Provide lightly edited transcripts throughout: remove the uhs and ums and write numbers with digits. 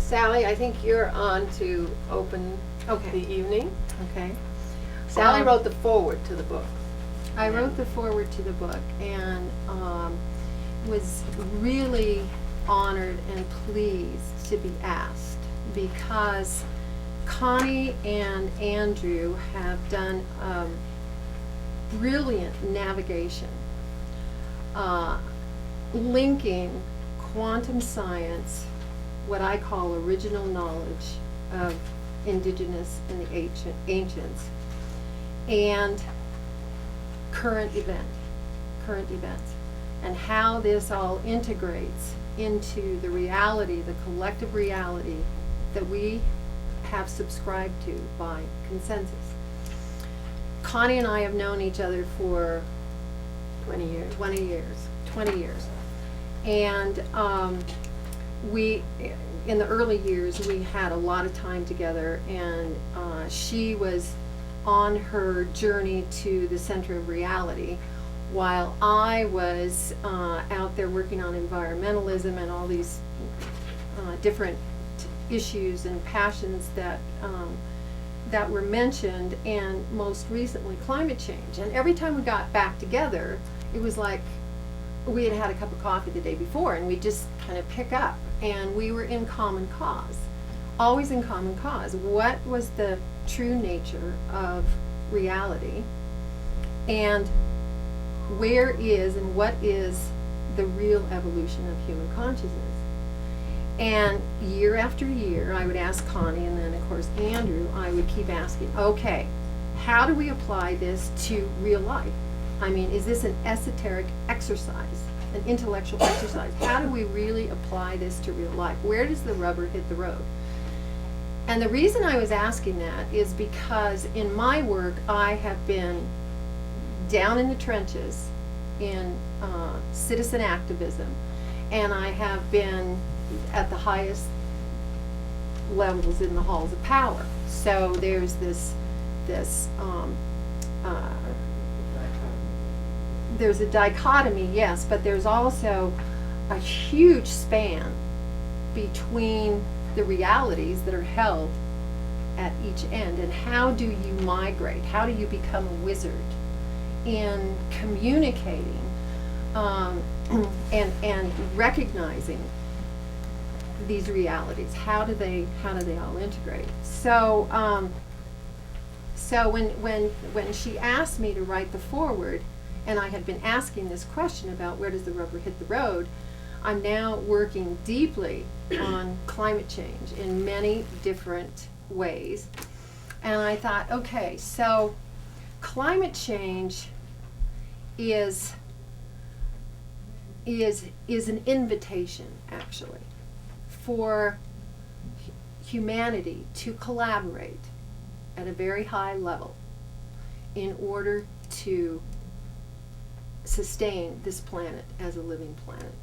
Sally, I think you're on to open Okay. the evening. Okay. Sally wrote the foreword to the book. I wrote the foreword to the book and was really honored and pleased to be asked because Connie and Andrew have done brilliant navigation linking quantum science, what I call original knowledge of indigenous and the ancients, and current events, and how this all integrates into the reality, the collective reality that we have subscribed to by consensus. Connie and I have known each other for 20 years. 20 years. And we, in the early years, we had a lot of time together, and she was on her journey to the center of reality, while I was out there working on environmentalism and all these different issues and passions that that were mentioned, and most recently climate change. And every time we got back together, it was like we had had a cup of coffee the day before, and we just kind of pick up, and we were in common cause, always in common cause. What was the true nature of reality, and where is and what is the real evolution of human consciousness? And year after year, I would ask Connie, and then of course Andrew, I would keep asking, okay, how do we apply this to real life? I mean, is this an esoteric exercise, an intellectual exercise? How do we really apply this to real life? Where does the rubber hit the road? And the reason I was asking that is because in my work, I have been down in the trenches in citizen activism, and I have been at the highest levels in the halls of power. So there's there's a dichotomy, yes, but there's also a huge span between the realities that are held at each end, and how do you migrate? How do you become a wizard in communicating and recognizing these realities? How do they all integrate? So so when she asked me to write the foreword, and I had been asking this question about where does the rubber hit the road, I'm now working deeply on climate change in many different ways. And I thought, okay, so climate change is an invitation, actually, for humanity to collaborate at a very high level in order to sustain this planet as a living planet.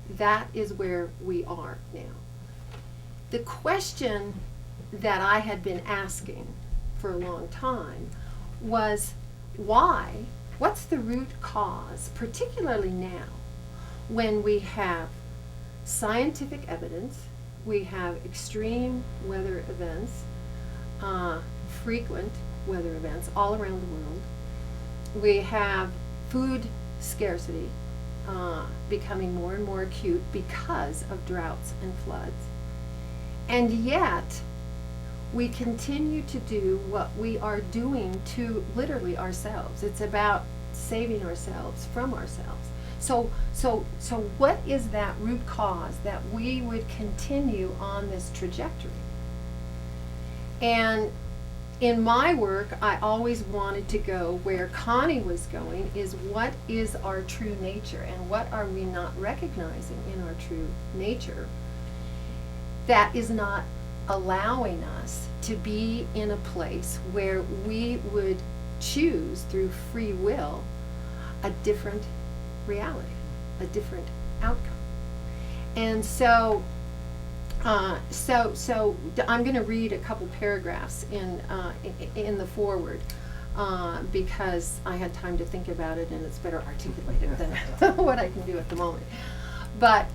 That is where we are now. The question that I had been asking for a long time was, why? What's the root cause, particularly now, when we have scientific evidence, we have extreme weather events, frequent weather events all around the world. We have food scarcity becoming more and more acute because of droughts and floods. And yet, we continue to do what we are doing to literally ourselves. It's about saving ourselves from ourselves. So what is that root cause that we would continue on this trajectory? And in my work, I always wanted to go where Connie was going, is what is our true nature, and what are we not recognizing in our true nature that is not allowing us to be in a place where we would choose through free will a different reality, a different outcome. And so I'm going to read a couple paragraphs in the foreword because I had time to think about it, and it's better articulated than what I can do at the moment. But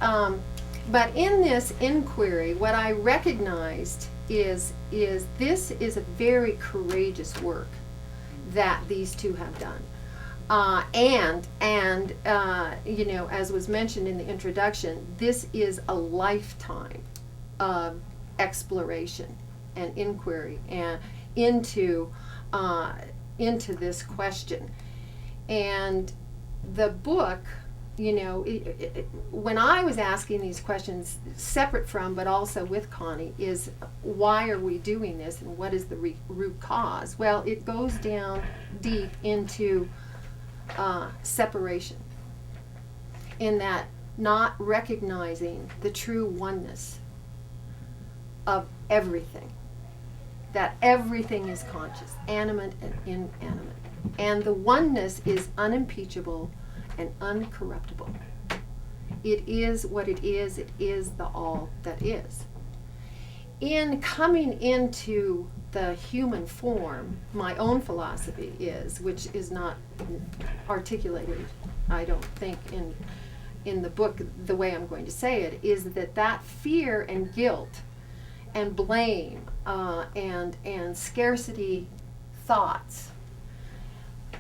But in this inquiry, what I recognized is this is a very courageous work that these two have done. You know, as was mentioned in the introduction, this is a lifetime of exploration and inquiry and into this question. And the book, you know, when I was asking these questions, separate from but also with Connie, is why are we doing this and what is the root cause? Well, it goes down deep into separation, in that not recognizing the true oneness of everything, that everything is conscious, animate and inanimate, and the oneness is unimpeachable and uncorruptible. It is what it is the all that is. In coming into the human form, my own philosophy is, which is not articulated, I don't think, in the book the way I'm going to say it, is that fear and guilt and blame and scarcity thoughts,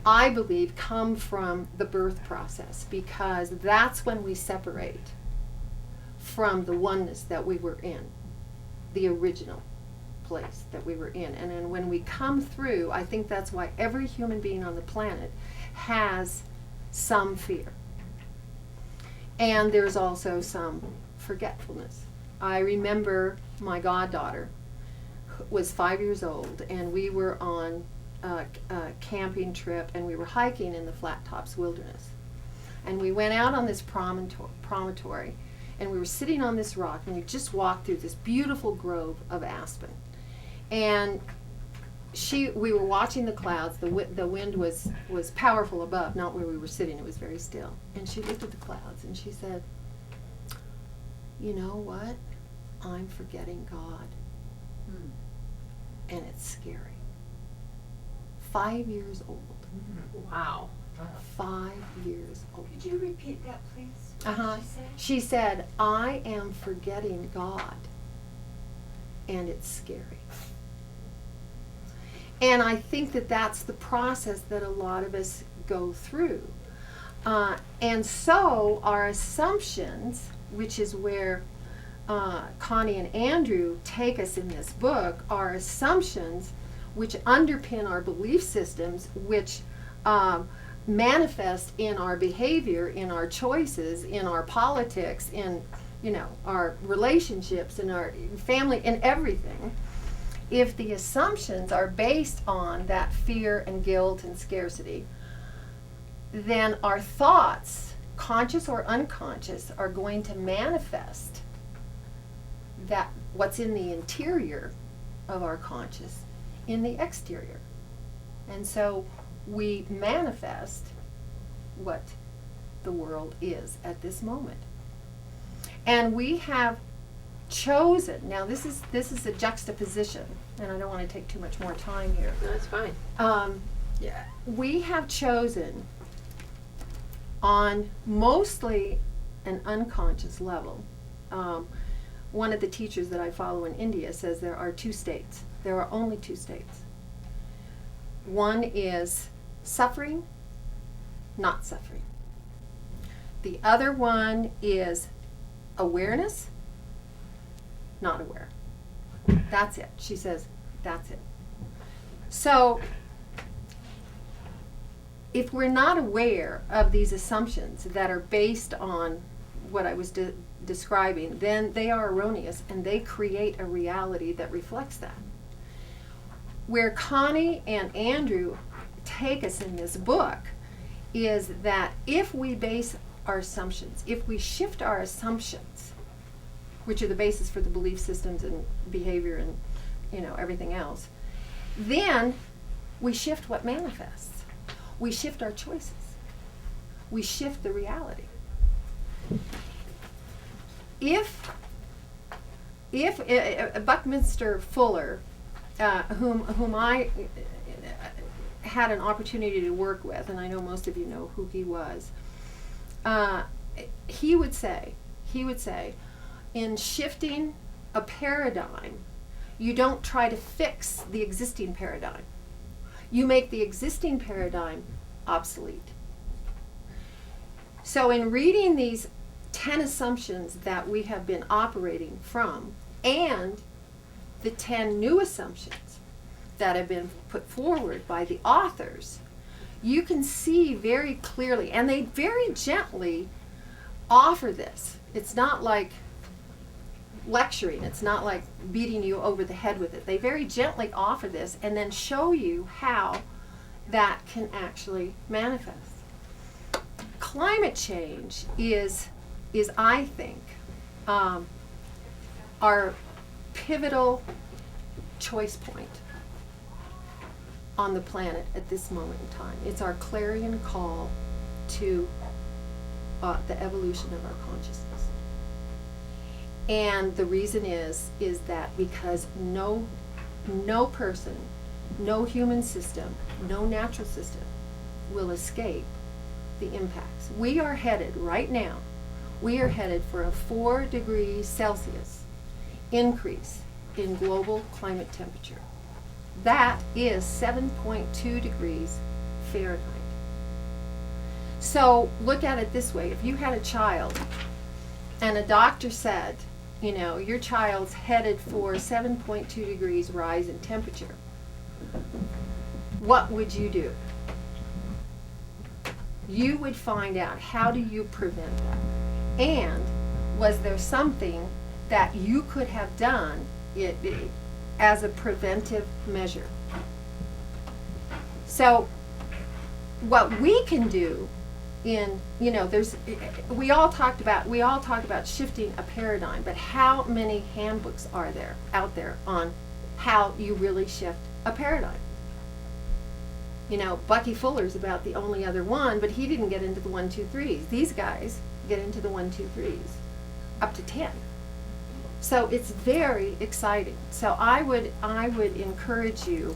I believe, come from the birth process, because that's when we separate from the oneness that we were in, the original place that we were in. And then when we come through, I think that's why every human being on the planet has some fear. And there's also some forgetfulness. I remember my goddaughter was 5 years old, and we were on a camping trip, and we were hiking in the Flat Tops Wilderness. And we went out on this promontory, and we were sitting on this rock, and we just walked through this beautiful grove of aspen. And we were watching the clouds. The wind was powerful above, not where we were sitting. It was very still. And she looked at the clouds, and she said, "You know what? I'm forgetting God." And it's scary. 5 years old. Wow. 5 years old. Could you repeat that, please? Uh-huh. She said, "I am forgetting God, and it's scary." And I think that that's the process that a lot of us go through. And so our assumptions, which is where Connie and Andrew take us in this book, are assumptions which underpin our belief systems, which manifest in our behavior, in our choices, in our politics, in, you know, our relationships, in our family, in everything. If the assumptions are based on that fear and guilt and scarcity, then our thoughts, conscious or unconscious, are going to manifest that what's in the interior of our conscious in the exterior. And so we manifest what the world is at this moment. And we have chosen, now this is a juxtaposition, and I don't want to take too much more time here. No, it's fine. We have chosen on mostly an unconscious level. One of the teachers that I follow in India says there are two states. There are only two states. One is suffering, not suffering. The other one is awareness, not aware. That's it. She says, that's it. So, if we're not aware of these assumptions that are based on what I was describing, then they are erroneous, and they create a reality that reflects that. Where Connie and Andrew take us in this book is that if we base our assumptions, if we shift our assumptions, which are the basis for the belief systems and behavior and, you know, everything else, then we shift what manifests. We shift our choices. We shift the reality. If Buckminster Fuller, whom I had an opportunity to work with, and I know most of you know who he was, he would say, in shifting a paradigm, you don't try to fix the existing paradigm. You make the existing paradigm obsolete. So in reading these 10 assumptions that we have been operating from, and the 10 new assumptions that have been put forward by the authors, you can see very clearly, and they very gently offer this. It's not like lecturing, it's not like beating you over the head with it. They very gently offer this and then show you how that can actually manifest. Climate change is I think, our pivotal choice point on the planet at this moment in time. It's our clarion call to the evolution of our consciousness. And the reason is that because no person, no human system, no natural system will escape the impacts. We are headed right now, we are headed for a 4 degrees Celsius increase in global climate temperature. That is 7.2 degrees Fahrenheit. So look at it this way. If you had a child and a doctor said, you know, your child's headed for 7.2 degrees rise in temperature, what would you do? You would find out, how do you prevent that? And was there something that you could have done as a preventive measure? So what we can do in, you know, we all talk about shifting a paradigm, but how many handbooks are there out there on how you really shift a paradigm? You know, Bucky Fuller's about the only other one, but he didn't get into the 1, 2, 3s. These guys get into the 1, 2, 3s, up to 10. So it's very exciting. So I would encourage you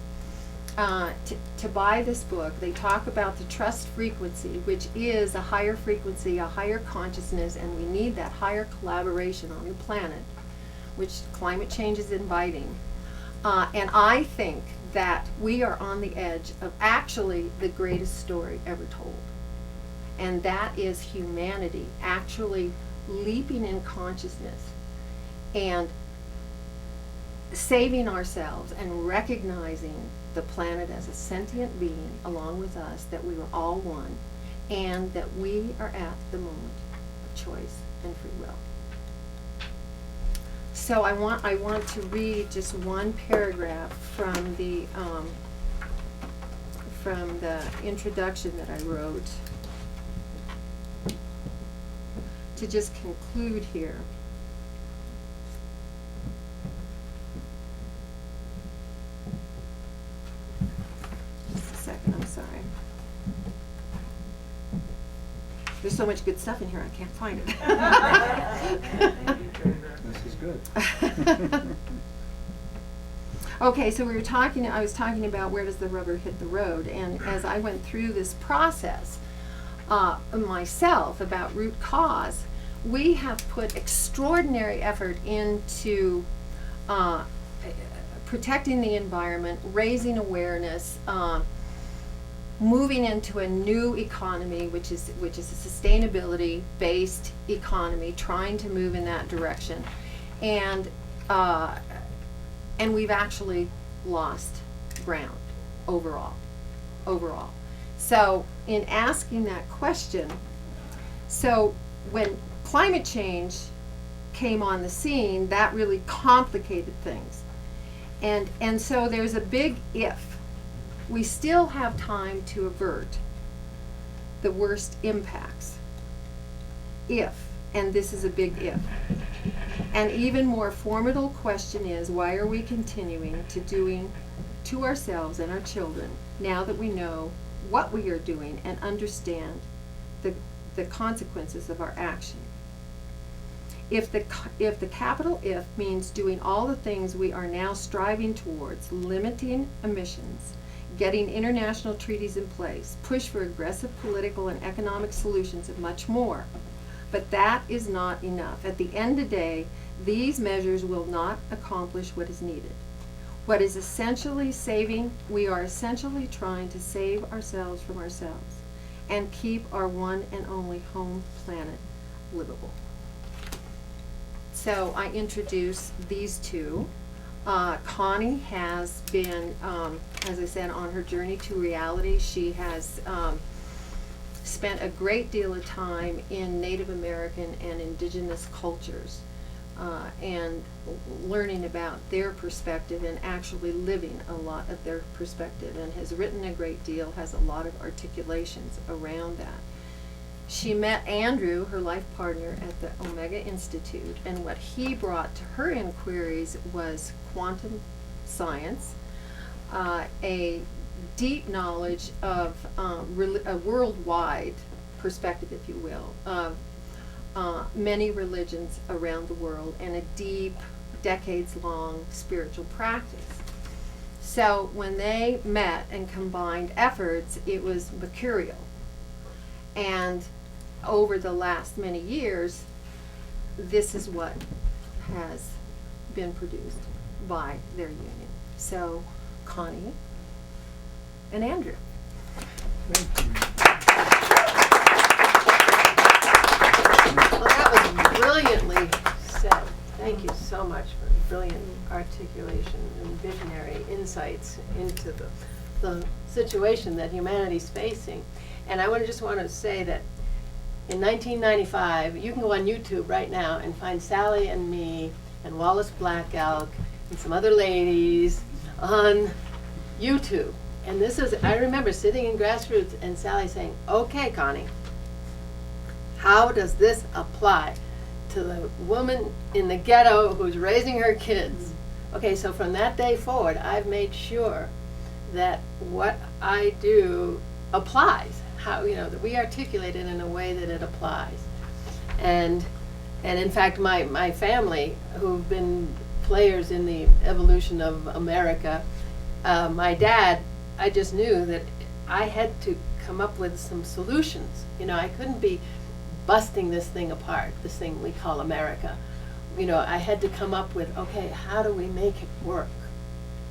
to buy this book. They talk about the trust frequency, which is a higher frequency, a higher consciousness, and we need that higher collaboration on the planet, which climate change is inviting. And I think that we are on the edge of actually the greatest story ever told. And that is humanity actually leaping in consciousness and saving ourselves and recognizing the planet as a sentient being along with us, that we were all one, and that we are at the moment of choice and free will. So I want to read just one paragraph from the introduction that I wrote to just conclude here. Just a second, I'm sorry. There's so much good stuff in here, I can't find it. This is good. Okay, so I was talking about where does the rubber hit the road, and as I went through this process myself about root cause, we have put extraordinary effort into protecting the environment, raising awareness, moving into a new economy, which is a sustainability-based economy, trying to move in that direction, and we've actually lost ground overall. So in asking that question, so when climate change came on the scene, that really complicated things, and so there's a big if. We still have time to avert the worst impacts. If, and this is a big if. An even more formidable question is, why are we continuing to doing to ourselves and our children, now that we know what we are doing and understand the consequences of our action? If the capital if means doing all the things we are now striving towards, limiting emissions, getting international treaties in place, push for aggressive political and economic solutions, and much more. But that is not enough. At the end of the day, these measures will not accomplish what is needed. What is essentially we are essentially trying to save ourselves from ourselves and keep our one and only home planet livable. So I introduce these two. Connie has been, as I said, on her journey to reality. She has spent a great deal of time in Native American and indigenous cultures and learning about their perspective and actually living a lot of their perspective, and has written a great deal, has a lot of articulations around that. She met Andrew, her life partner, at the Omega Institute, and what he brought to her inquiries was quantum science, a deep knowledge of a worldwide perspective, if you will, of many religions around the world, and a deep, decades-long spiritual practice. So when they met and combined efforts, it was mercurial. And over the last many years, this is what has been produced by their union. So, Connie and Andrew. Well, that was brilliantly said. Thank you so much for brilliant articulation and visionary insights into the situation that humanity's facing. And I just want to say that in 1995, you can go on YouTube right now and find Sally and me and Wallace Black Elk and some other ladies on YouTube. And this is, I remember sitting in Grassroots and Sally saying, okay, Connie, how does this apply to the woman in the ghetto who's raising her kids? Okay, so from that day forward, I've made sure that what I do applies. How, that we articulate it in a way that it applies. And in fact, my family, who've been players in the evolution of America, my dad, I just knew that I had to come up with some solutions. I couldn't be busting this thing apart, this thing we call America. I had to come up with, okay, how do we make it work?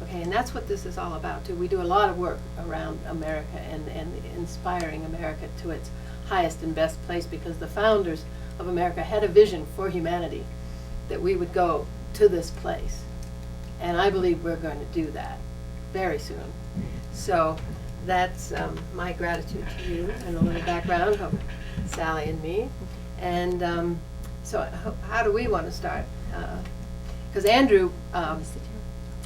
Okay, and that's what this is all about too. We do a lot of work around America and inspiring America to its highest and best place, because the founders of America had a vision for humanity that we would go to this place. And I believe we're going to do that very soon. So that's my gratitude to you and a little background of Sally and me. And so how do we want to start? Because Andrew,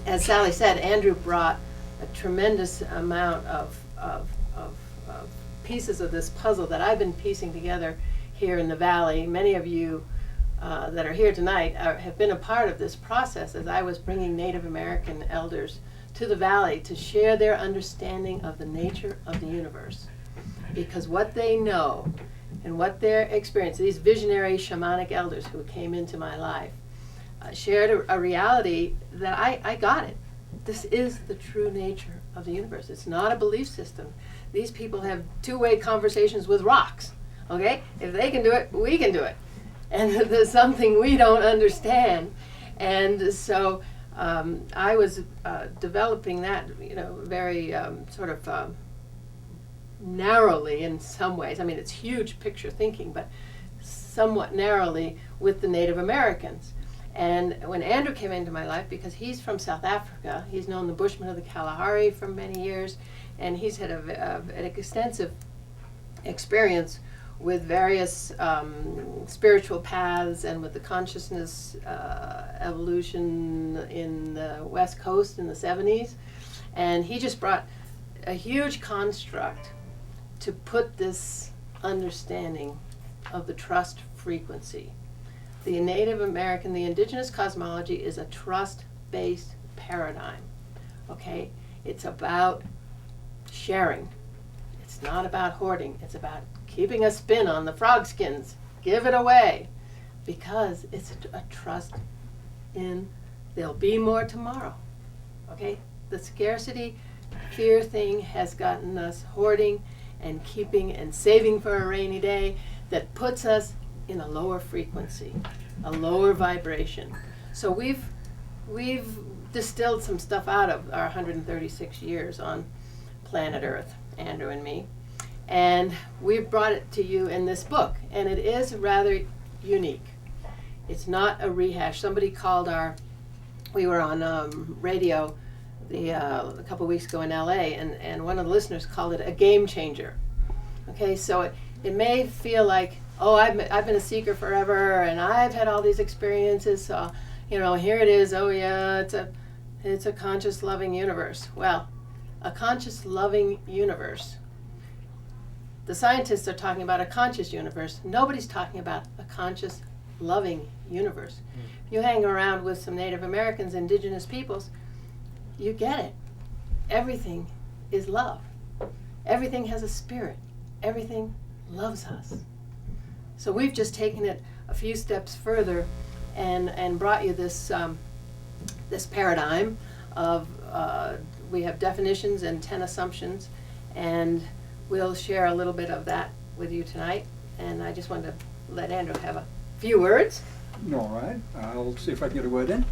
as Sally said, Andrew brought a tremendous amount of pieces of this puzzle that I've been piecing together here in the Valley. Many of you that are here tonight have been a part of this process as I was bringing Native American elders to the Valley to share their understanding of the nature of the universe. Because what they know and what their experience, these visionary shamanic elders who came into my life, shared a reality that I got it. This is the true nature of the universe. It's not a belief system. These people have two-way conversations with rocks, okay? If they can do it, we can do it. And there's something we don't understand. And so I was developing that, very sort of narrowly in some ways. I mean, it's huge picture thinking, but somewhat narrowly with the Native Americans. And when Andrew came into my life, because he's from South Africa, he's known the Bushmen of the Kalahari for many years, and he's had an extensive experience with various spiritual paths and with the consciousness evolution in the West Coast in the 70s. And he just brought a huge construct to put this understanding of the trust frequency. The Native American, the indigenous cosmology is a trust-based paradigm, okay? It's about sharing. It's not about hoarding. It's about keeping a spin on the frog skins. Give it away, because it's a trust in there'll be more tomorrow, okay? The scarcity fear thing has gotten us hoarding and keeping and saving for a rainy day that puts us in a lower frequency. a lower vibration. So we've distilled some stuff out of our 136 years on planet Earth, Andrew and me, and we've brought it to you in this book, and it is rather unique. It's not a rehash. Somebody called we were on radio a couple weeks ago in LA, and one of the listeners called it a game changer. Okay, so it may feel like, oh, I've been a seeker forever, and I've had all these experiences, so, here it is, oh yeah, it's a conscious, loving universe. Well, a conscious, loving universe. The scientists are talking about a conscious universe. Nobody's talking about a conscious, loving universe. You hang around with some Native Americans, indigenous peoples, you get it. Everything is love. Everything has a spirit. Everything loves us. So we've just taken it a few steps further and brought you this this paradigm of we have definitions and 10 assumptions, and we'll share a little bit of that with you tonight. And I just wanted to let Andrew have a few words. All right, I'll see if I can get a word in.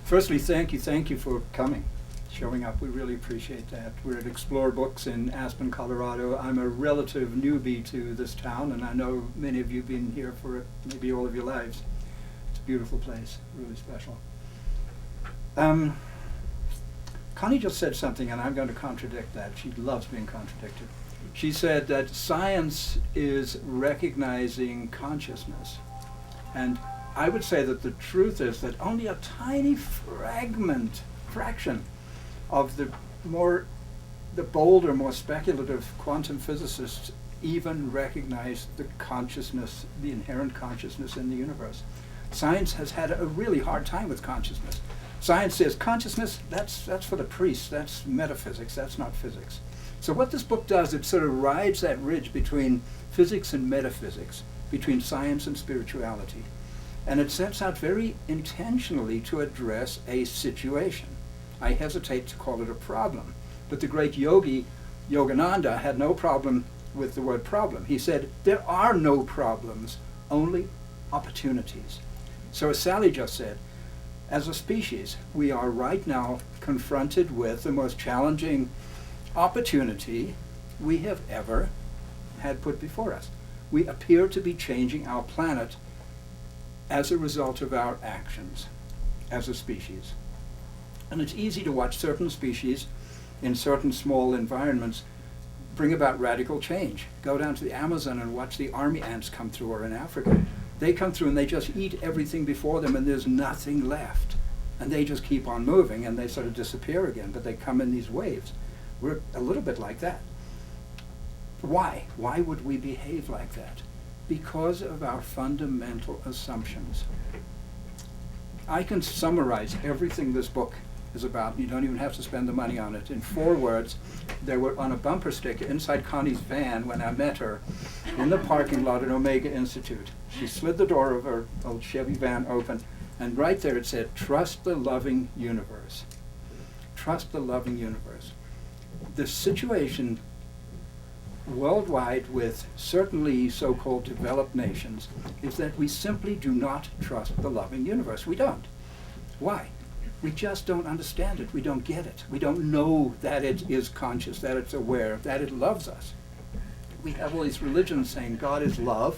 Firstly, thank you for coming, showing up. We really appreciate that. We're at Explore Books in Aspen, Colorado. I'm a relative newbie to this town, and I know many of you have been here for maybe all of your lives. It's a beautiful place, really special. Connie just said something, and I'm going to contradict that. She loves being contradicted. She said that science is recognizing consciousness. And I would say that the truth is that only a tiny fraction of the bolder, more speculative quantum physicists even recognize the consciousness, the inherent consciousness in the universe. Science has had a really hard time with consciousness. Science says consciousness, that's for the priests, that's metaphysics, that's not physics. So what this book does, it sort of rides that ridge between physics and metaphysics, between science and spirituality. And it sets out very intentionally to address a situation. I hesitate to call it a problem, but the great yogi, Yogananda, had no problem with the word problem. He said, there are no problems, only opportunities. So as Sally just said, as a species, we are right now confronted with the most challenging opportunity we have ever had put before us. We appear to be changing our planet as a result of our actions as a species. And it's easy to watch certain species in certain small environments bring about radical change. Go down to the Amazon and watch the army ants come through, or in Africa. They come through and they just eat everything before them, and there's nothing left. And they just keep on moving, and they sort of disappear again, but they come in these waves. We're a little bit like that. Why? Why would we behave like that? Because of our fundamental assumptions. I can summarize everything this book is about. You don't even have to spend the money on it. In 4 words, they were on a bumper sticker inside Connie's van when I met her in the parking lot at Omega Institute. She slid the door of her old Chevy van open, and right there it said, "Trust the loving universe." Trust the loving universe. The situation worldwide with certainly so-called developed nations is that we simply do not trust the loving universe. We don't. Why? We just don't understand it. We don't get it. We don't know that it is conscious, that it's aware, that it loves us. We have all these religions saying God is love,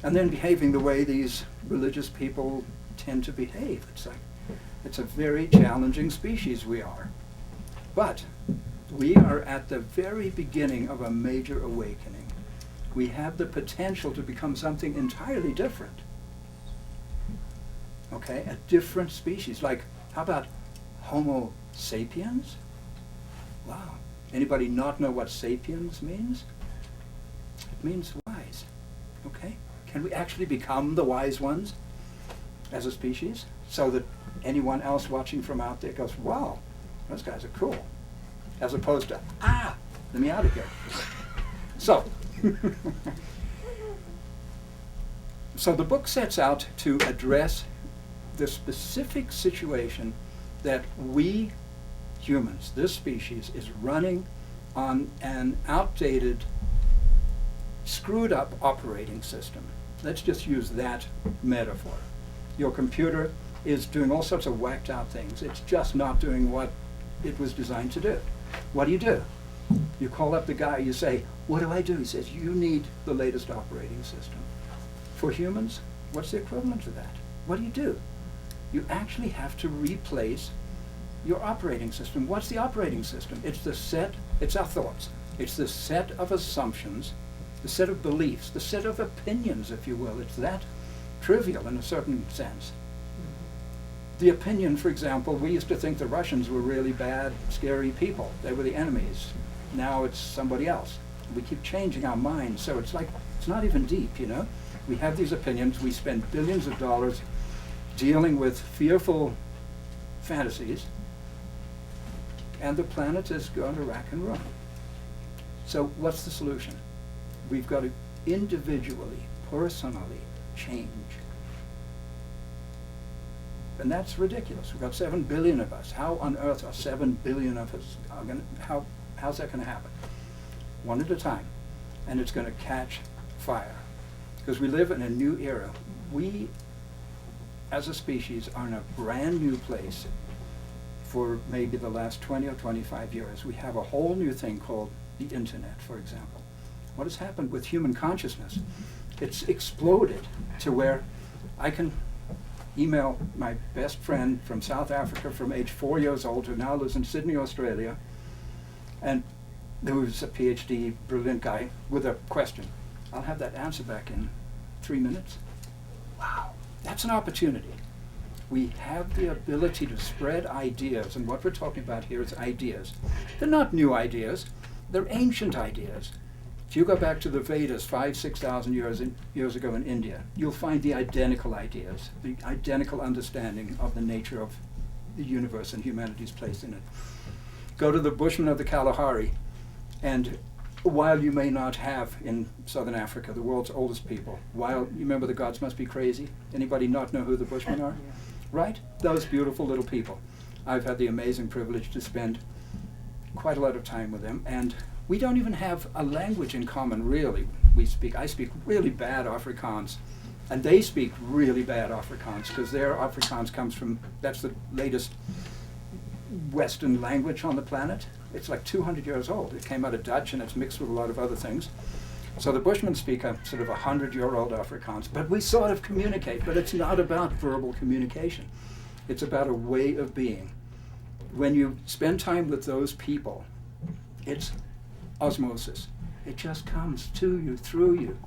and then behaving the way these religious people tend to behave. It's a very challenging species we are. But we are at the very beginning of a major awakening. We have the potential to become something entirely different. Okay, a different species. Like, how about Homo sapiens? Wow. Anybody not know what sapiens means? It means wise. Okay? Can we actually become the wise ones as a species? So that anyone else watching from out there goes, wow, those guys are cool. As opposed to, let me out of here. So, so the book sets out to address the specific situation that we humans, this species, is running on an outdated, screwed up operating system. Let's just use that metaphor. Your computer is doing all sorts of whacked out things. It's just not doing what it was designed to do. What do? You call up the guy, you say, what do I do? He says, you need the latest operating system. For humans, what's the equivalent to that? What do? You actually have to replace your operating system. What's the operating system? It's our thoughts. It's the set of assumptions, the set of beliefs, the set of opinions, if you will. It's that trivial in a certain sense. The opinion, for example, we used to think the Russians were really bad, scary people. They were the enemies. Now it's somebody else. We keep changing our minds, so it's like, it's not even deep, you know? We have these opinions, we spend billions of dollars dealing with fearful fantasies, and the planet is going to rack and ruin. So what's the solution? We've got to individually, personally change. And that's ridiculous. We've got 7 billion of us. How on earth are 7 billion of us how's that going to happen? One at a time. And it's going to catch fire. Because we live in a new era. We, as a species, are in a brand new place for maybe the last 20 or 25 years. We have a whole new thing called the internet, for example. What has happened with human consciousness? It's exploded to where I can email my best friend from South Africa from age 4 years old who now lives in Sydney, Australia, and who's a PhD, brilliant guy, with a question. I'll have that answer back in 3 minutes. Wow, that's an opportunity. We have the ability to spread ideas, and what we're talking about here is ideas. They're not new ideas, they're ancient ideas. If you go back to the Vedas 5,000-6,000 years ago in India, you'll find the identical ideas, the identical understanding of the nature of the universe and humanity's place in it. Go to the Bushmen of the Kalahari, and while you may not have in southern Africa the world's oldest people, while you remember the gods must be crazy? Anybody not know who the Bushmen are? Right? Those beautiful little people. I've had the amazing privilege to spend quite a lot of time with them, and we don't even have a language in common, really. I speak really bad Afrikaans, and they speak really bad Afrikaans, because their Afrikaans comes from, that's the latest Western language on the planet. It's like 200 years old. It came out of Dutch, and it's mixed with a lot of other things. So the Bushmen speak a sort of 100-year-old Afrikaans, but we sort of communicate, but it's not about verbal communication. It's about a way of being. When you spend time with those people, it's osmosis. It just comes to you, through you.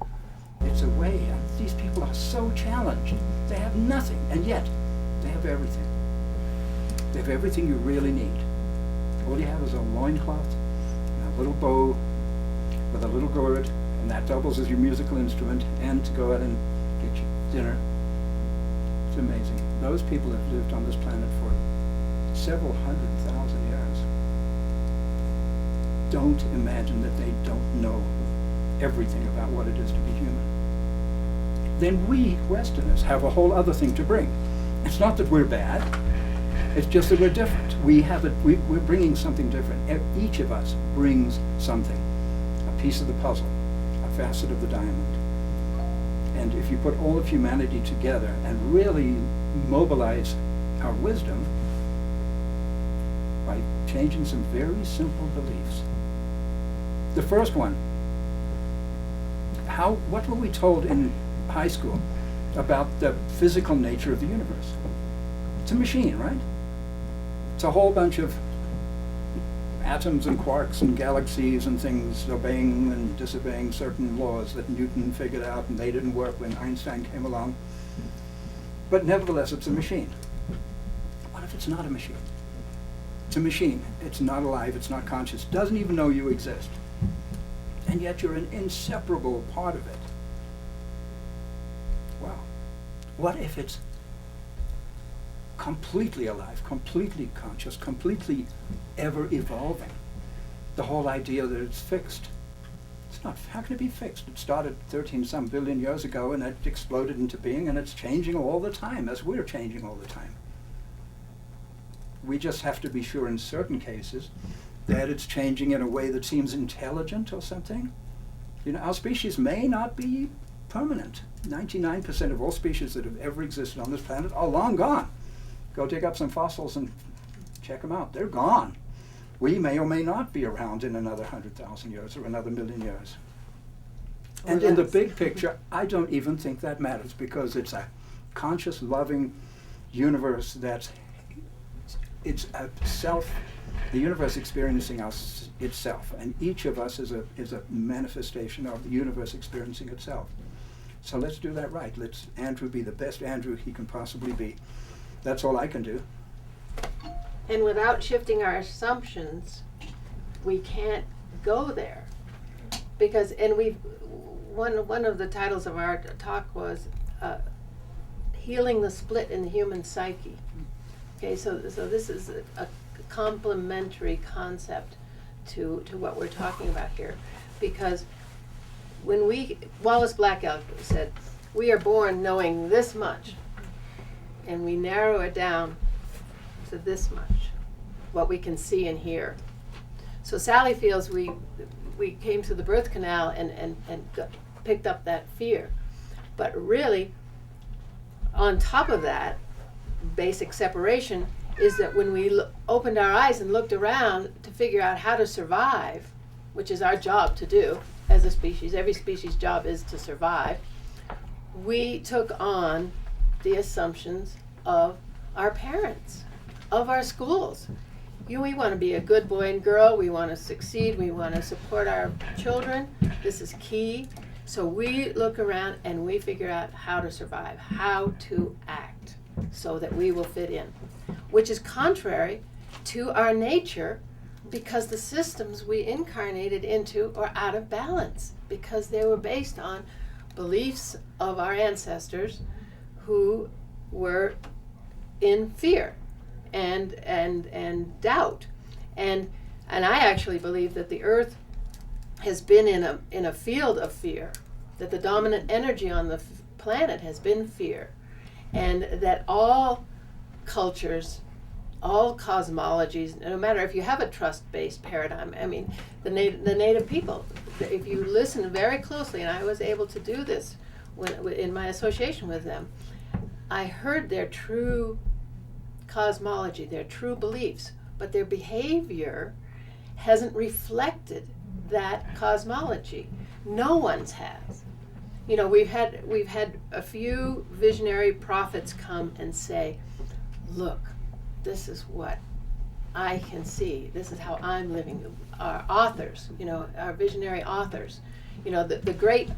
It's a way. And these people are so challenged. They have nothing, and yet they have everything. They have everything you really need. All you have is a loincloth and a little bow with a little gourd, and that doubles as your musical instrument, and to go out and get your dinner. It's amazing. Those people have lived on this planet for several 100,000 years. Don't imagine that they don't know everything about what it is to be human. Then we, Westerners, have a whole other thing to bring. It's not that we're bad, it's just that we're different. We're bringing something different. Each of us brings something, a piece of the puzzle, a facet of the diamond. And if you put all of humanity together and really mobilize our wisdom by changing some very simple beliefs. The first one, what were we told in high school about the physical nature of the universe? It's a machine, right? It's a whole bunch of atoms and quarks and galaxies and things obeying and disobeying certain laws that Newton figured out, and they didn't work when Einstein came along. But nevertheless, it's a machine. What if it's not a machine? It's a machine. It's not alive. It's not conscious. Doesn't even know you exist. And yet you're an inseparable part of it. Wow. What if it's completely alive, completely conscious, completely ever evolving? The whole idea that it's fixed. It's not. How can it be fixed? It started 13-some billion years ago, and it exploded into being, and it's changing all the time, as we're changing all the time. We just have to be sure in certain cases that it's changing in a way that seems intelligent or something. You know, our species may not be permanent. 99% of all species that have ever existed on this planet are long gone. Go dig up some fossils and check them out. They're gone. We may or may not be around in another 100,000 years or another million years. And in the big picture, I don't even think that matters, because it's a conscious, loving universe that's, it's a self, the universe experiencing us itself, and each of us is a manifestation of the universe experiencing itself. So let's do that right. Let's Andrew be the best Andrew he can possibly be. That's all I can do. And without shifting our assumptions, we can't go there. Because, and one of the titles of our talk was healing the split in the human psyche. Okay, so this is a complementary concept to what we're talking about here. Because when Wallace Black Elk said, we are born knowing this much, and we narrow it down to this much, what we can see and hear. So Sally feels we came through the birth canal and picked up that fear. But really, on top of that basic separation is that when we opened our eyes and looked around to figure out how to survive, which is our job to do as a species, every species' job is to survive, we took on the assumptions of our parents, of our schools. We want to be a good boy and girl, we want to succeed, we want to support our children, this is key. So we look around and we figure out how to survive, how to act so that we will fit in, which is contrary to our nature, because the systems we incarnated into are out of balance, because they were based on beliefs of our ancestors who were in fear and doubt. And I actually believe that the earth has been in a field of fear, that the dominant energy on the planet has been fear, and that all cultures, all cosmologies, no matter if you have a trust-based paradigm, I mean, the native people, if you listen very closely, and I was able to do this in my association with them, I heard their true cosmology, their true beliefs, but their behavior hasn't reflected that cosmology. No one's has. You know, we've had a few visionary prophets come and say, look, this is what I can see. This is how I'm living. Our authors, you know, our visionary authors, you know, the great,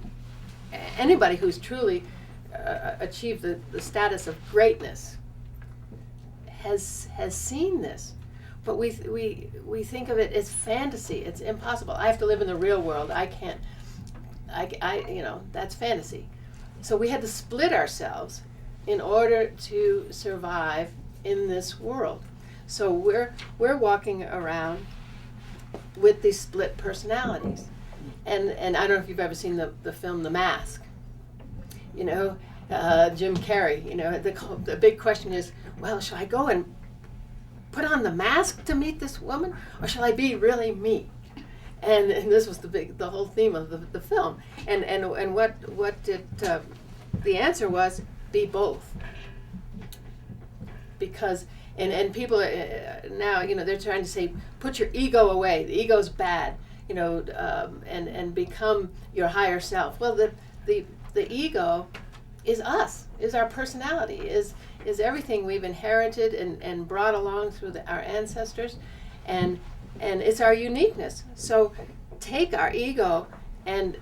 anybody who's truly achieved the status of greatness has seen this. But we think of it as fantasy. It's impossible. I have to live in the real world. I can't. You know, that's fantasy. So we had to split ourselves in order to survive in this world. So we're walking around with these split personalities, and I don't know if you've ever seen the film The Mask. You know, Jim Carrey. You know, the big question is, well, shall I go and put on the mask to meet this woman, or shall I be really me? And this was the whole theme of the film. And what did the answer was, be both. Because and people now, you know, they're trying to say, put your ego away. The ego's bad, you know, and become your higher self. Well, the ego is us, is our personality, is everything we've inherited and brought along through our ancestors, and it's our uniqueness. So take our ego and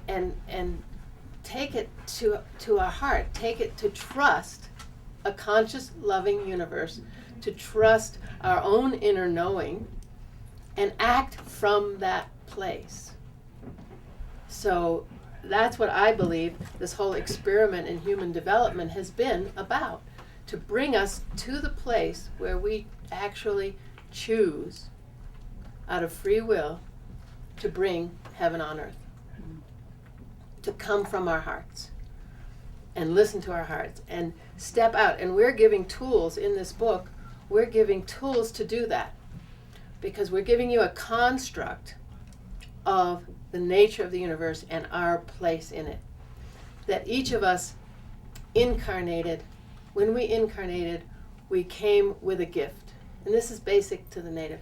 take it to our heart, take it to trust a conscious, loving universe, to trust our own inner knowing, and act from that place. So that's what I believe this whole experiment in human development has been about, to bring us to the place where we actually choose, out of free will, to bring heaven on earth, to come from our hearts and listen to our hearts and step out. And we're giving tools in this book. We're giving tools to do that, because we're giving you a construct of the nature of the universe and our place in it. that each of us incarnated, when we incarnated, we came with a gift. And this is basic to the Native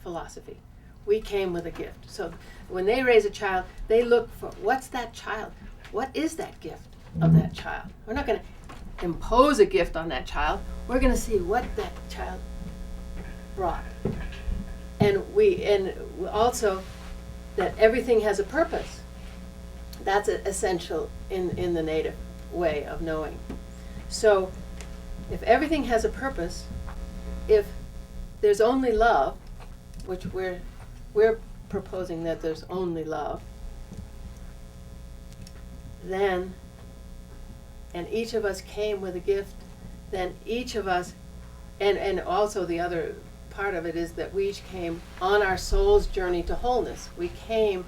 philosophy. We came with a gift. So when they raise a child, they look for, what's that child? What is that gift of that child? We're not going to impose a gift on that child. We're going to see what that child brought. And also that everything has a purpose. That's essential in the Native way of knowing. So if everything has a purpose, if there's only love, which we're proposing that there's only love, then, and each of us came with a gift, then each of us, and also the other part of it is that we each came on our soul's journey to wholeness. We came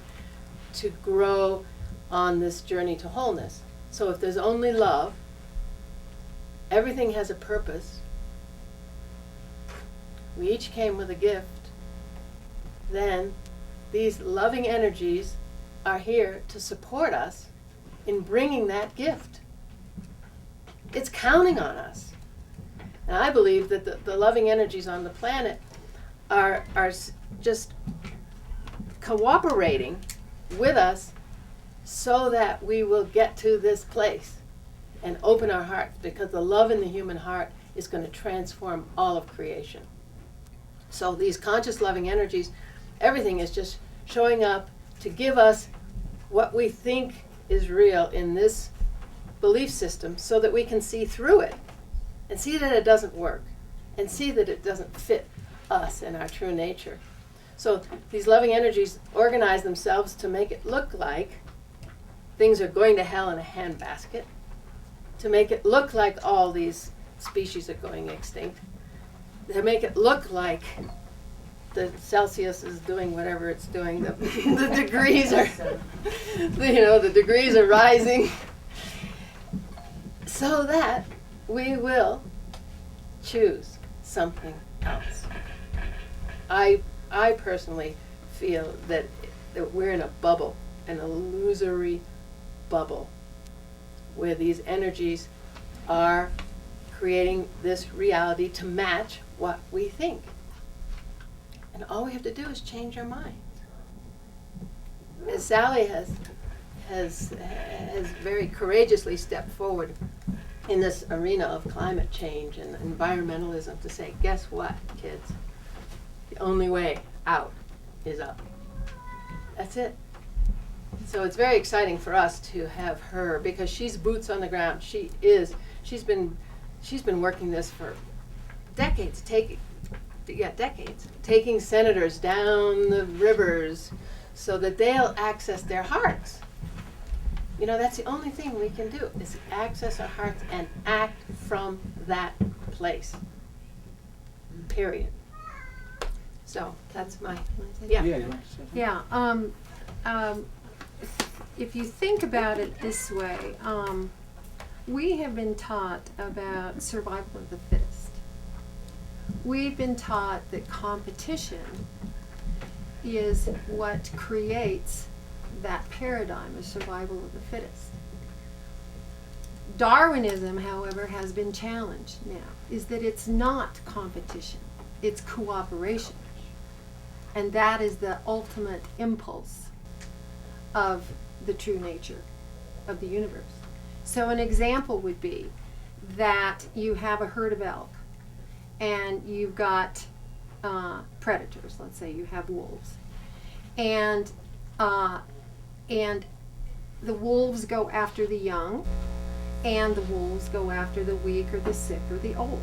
to grow on this journey to wholeness. So if there's only love, everything has a purpose, we each came with a gift, then these loving energies are here to support us in bringing that gift. It's counting on us. And I believe that the loving energies on the planet are just cooperating with us so that we will get to this place and open our hearts, because the love in the human heart is going to transform all of creation. So these conscious loving energies, everything is just showing up to give us what we think is real in this belief system so that we can see through it and see that it doesn't work and see that it doesn't fit us and our true nature. So these loving energies organize themselves to make it look like things are going to hell in a handbasket, to make it look like all these species are going extinct, to make it look like the Celsius is doing whatever it's doing, the degrees are, the degrees are rising, so that we will choose something else. I personally feel that we're in a bubble, an illusory bubble, where these energies are creating this reality to match what we think. And all we have to do is change our mind. As Sally has very courageously stepped forward in this arena of climate change and environmentalism to say, guess what, kids? The only way out is up. That's it. So it's very exciting for us to have her, because she's boots on the ground. She's been working this for decades, taking senators down the rivers so that they'll access their hearts. That's the only thing we can do, is access our hearts and act from that place. Period. So that's my yeah. Yeah, you want to say something? Yeah. If you think about it this way, we have been taught about survival of the fittest. We've been taught that competition is what creates that paradigm of survival of the fittest. Darwinism, however, has been challenged now, is that it's not competition, it's cooperation. And that is the ultimate impulse of the true nature of the universe. So an example would be that you have a herd of elk and you've got predators. Let's say you have wolves, and the wolves go after the young, and the wolves go after the weak or the sick or the old.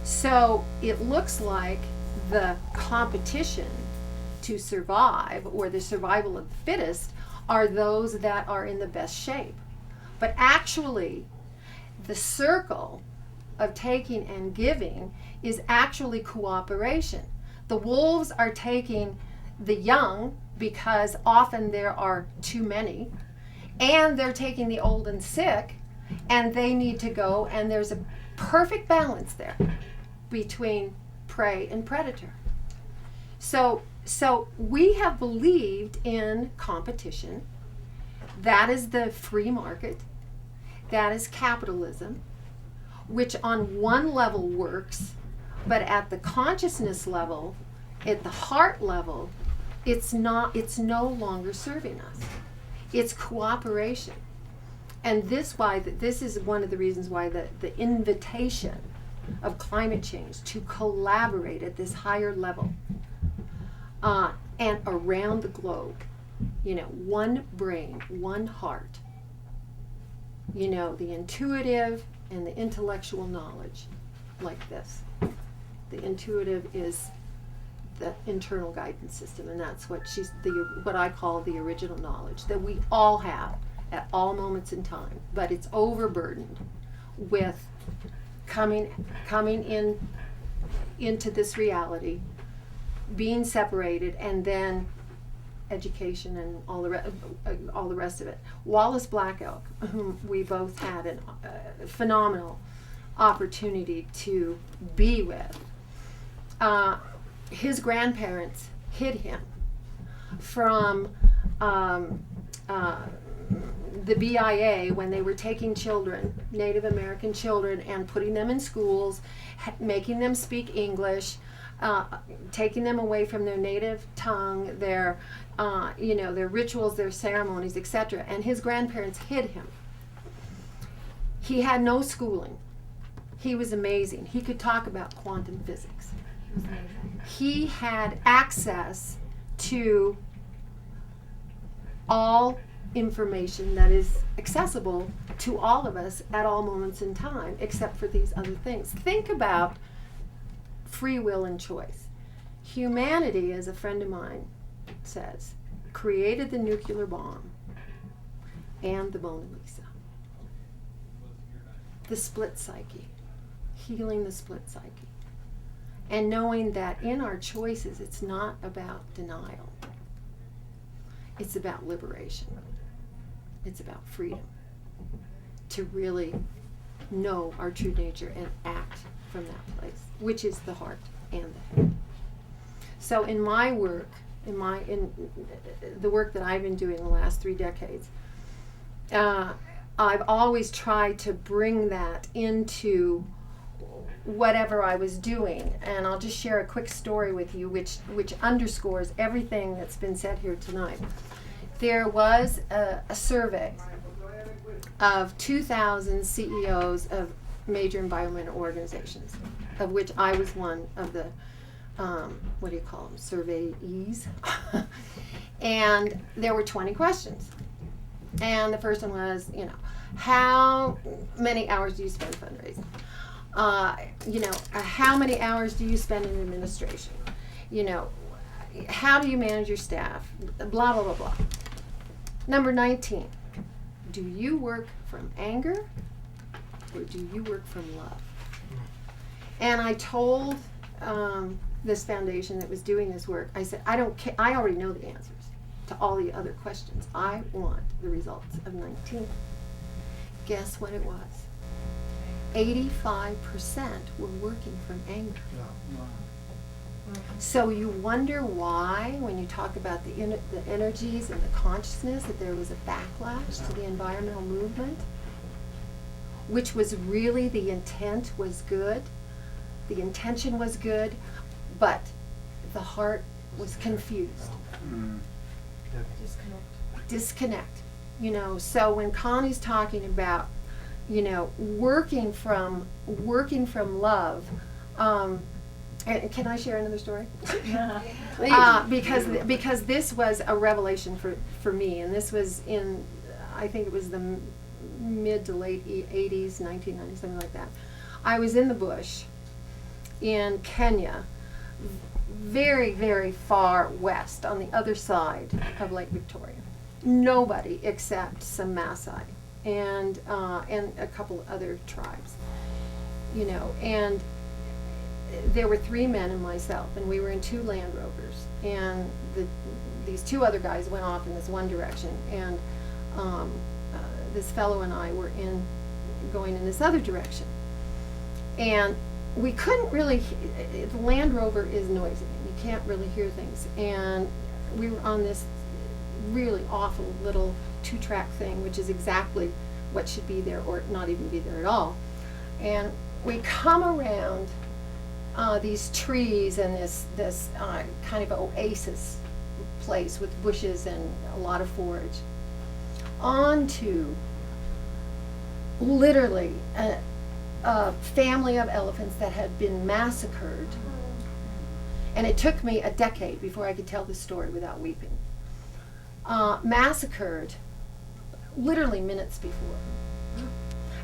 So it looks like the competition to survive, or the survival of the fittest, are those that are in the best shape. But actually, the circle of taking and giving is actually cooperation. The wolves are taking the young because often there are too many, and they're taking the old and sick, and they need to go, and there's a perfect balance there between prey and predator. So we have believed in competition That is the free market. That is capitalism, which on one level works, but at the consciousness level, at the heart level, it's no longer serving us. It's cooperation. And this is one of the reasons why the invitation of climate change to collaborate at this higher level and around the globe, one brain, one heart, the intuitive and the intellectual knowledge like this. The intuitive is the internal guidance system, and that's what I call the original knowledge that we all have at all moments in time, but it's overburdened with coming into this reality, being separated, and then education and all the rest of it. Wallace Black Elk, whom we both had a phenomenal opportunity to be with, his grandparents hid him from the BIA when they were taking children, Native American children, and putting them in schools, making them speak English, taking them away from their native tongue, their rituals, their ceremonies, etc. And his grandparents hid him. He had no schooling. He was amazing. He could talk about quantum physics. He had access to all information that is accessible to all of us at all moments in time, except for these other things. Think about free will and choice. Humanity, as a friend of mine says, created the nuclear bomb and the Mona Lisa. The split psyche, healing the split psyche. And knowing that in our choices, it's not about denial. It's about liberation. It's about freedom. To really know our true nature and act from that place, which is the heart and the head. So in my work, in the work that I've been doing the last 3 decades, I've always tried to bring that into whatever I was doing. And I'll just share a quick story with you which underscores everything that's been said here tonight. There was a survey of 2,000 CEOs of major environmental organizations, of which I was one of the, surveyees. And there were 20 questions. And the first one was, how many hours do you spend fundraising? How many hours do you spend in administration? How do you manage your staff? Blah, blah, blah, blah. Number 19, do you work from anger or do you work from love? And I told this foundation that was doing this work, I said, I don't care, I already know the answers to all the other questions. I want the results of 19. Guess what it was? 85% were working from anger. So you wonder why, when you talk about the energies and the consciousness, that there was a backlash to the environmental movement, which was really, the intent was good, the intention was good, but the heart was confused. Disconnect. So when Connie's talking about, working from love, and can I share another story? Because this was a revelation for me, and this was in, I think it was the mid to late 80s, 1990, something like that. I was in the bush in Kenya, very, very far west on the other side of Lake Victoria. Nobody except some Maasai and a couple of other tribes, and there were 3 men and myself, and we were in 2 Land Rovers, and these 2 other guys went off in this one direction, and this fellow and I were going in this other direction, and we couldn't really. The Land Rover is noisy, and you can't really hear things, and we were on this really awful little 2-track thing, which is exactly what should be there or not even be there at all. And we come around these trees and this kind of oasis place with bushes and a lot of forage, onto literally a family of elephants that had been massacred. And it took me a decade before I could tell this story without weeping. Massacred literally minutes before.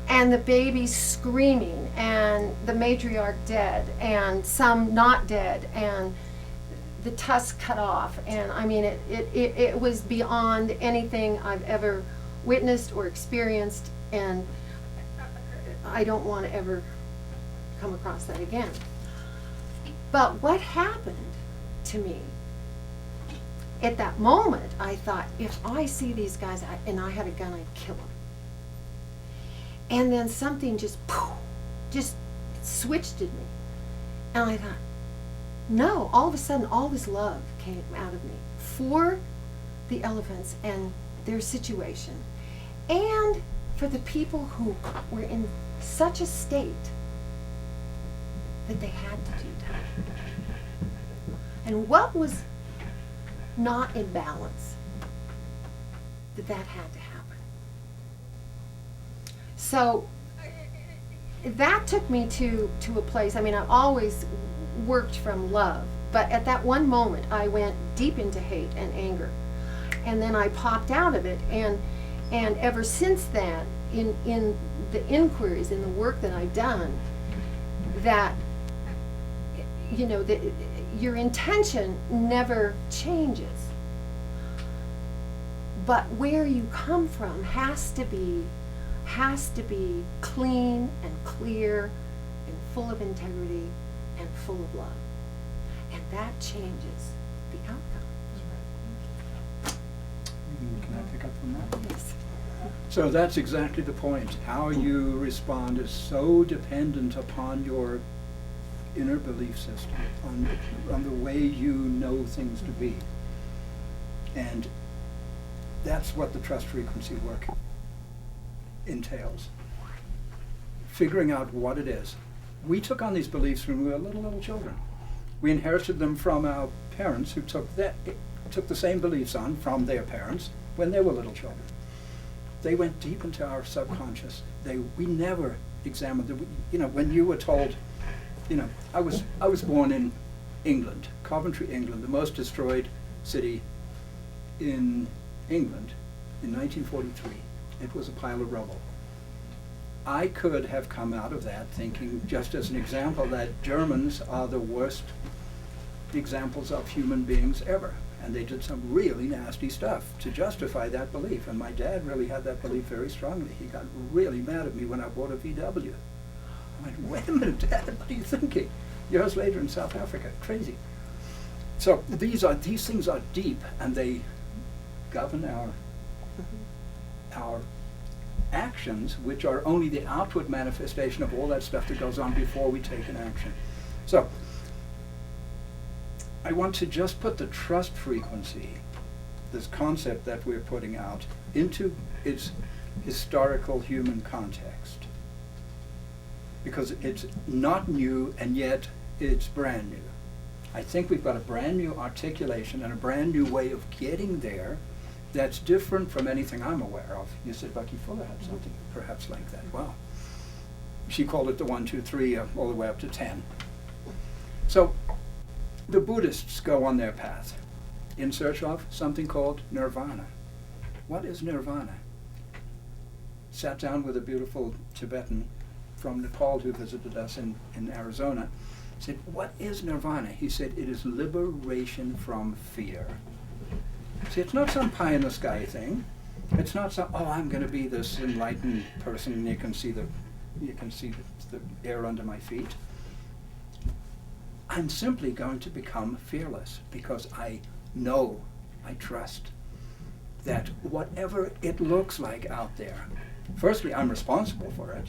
And the babies screaming, and the matriarch dead, and some not dead, and the tusk cut off. And I mean, it was beyond anything I've ever witnessed or experienced, and I don't want to ever come across that again. But what happened to me at that moment, I thought, if I see these guys and I had a gun, I'd kill them. And then something just switched in me. And I thought, no, all of a sudden, all this love came out of me for the elephants and their situation, and for the people who were in such a state that they had to do that. And what was not in balance, that had to happen. So that took me to a place, I mean, I've always worked from love, but at that one moment I went deep into hate and anger. And then I popped out of it, and ever since then, in the inquiries, in the work that I've done, that, you know, that your intention never changes. But where you come from has to be clean and clear and full of integrity and full of love. And that changes the outcome. Can I pick up from that? Yes. So that's exactly the point. How you respond is so dependent upon your inner belief system, on the way you know things to be. And that's what the trust frequency work entails. Figuring out what it is. We took on these beliefs when we were little children. We inherited them from our parents, who took the same beliefs on from their parents when they were little children. They went deep into our subconscious. We never examined them. You know, when you were told, you know, I was born in England, Coventry, England, the most destroyed city in England in 1943. It was a pile of rubble. I could have come out of that thinking, just as an example, that Germans are the worst examples of human beings ever. And they did some really nasty stuff to justify that belief. And my dad really had that belief very strongly. He got really mad at me when I bought a VW. I went, wait a minute, Dad, what are you thinking? Years later in South Africa, crazy. So these things are deep, and they govern our actions, which are only the outward manifestation of all that stuff that goes on before we take an action. So I want to just put the trust frequency, this concept that we're putting out, into its historical human context. Because it's not new, and yet it's brand new. I think we've got a brand new articulation and a brand new way of getting there that's different from anything I'm aware of. You said Bucky Fuller had something perhaps like that. Well, she called it the 1, 2, 3, all the way up to 10. So the Buddhists go on their path in search of something called nirvana. What is nirvana? Sat down with a beautiful Tibetan from Nepal who visited us in Arizona. Said, what is nirvana? He said, it is liberation from fear. See, it's not some pie in the sky thing. It's not some, oh, I'm going to be this enlightened person, and you can see the air under my feet. I'm simply going to become fearless because I know, I trust that whatever it looks like out there, firstly, I'm responsible for it,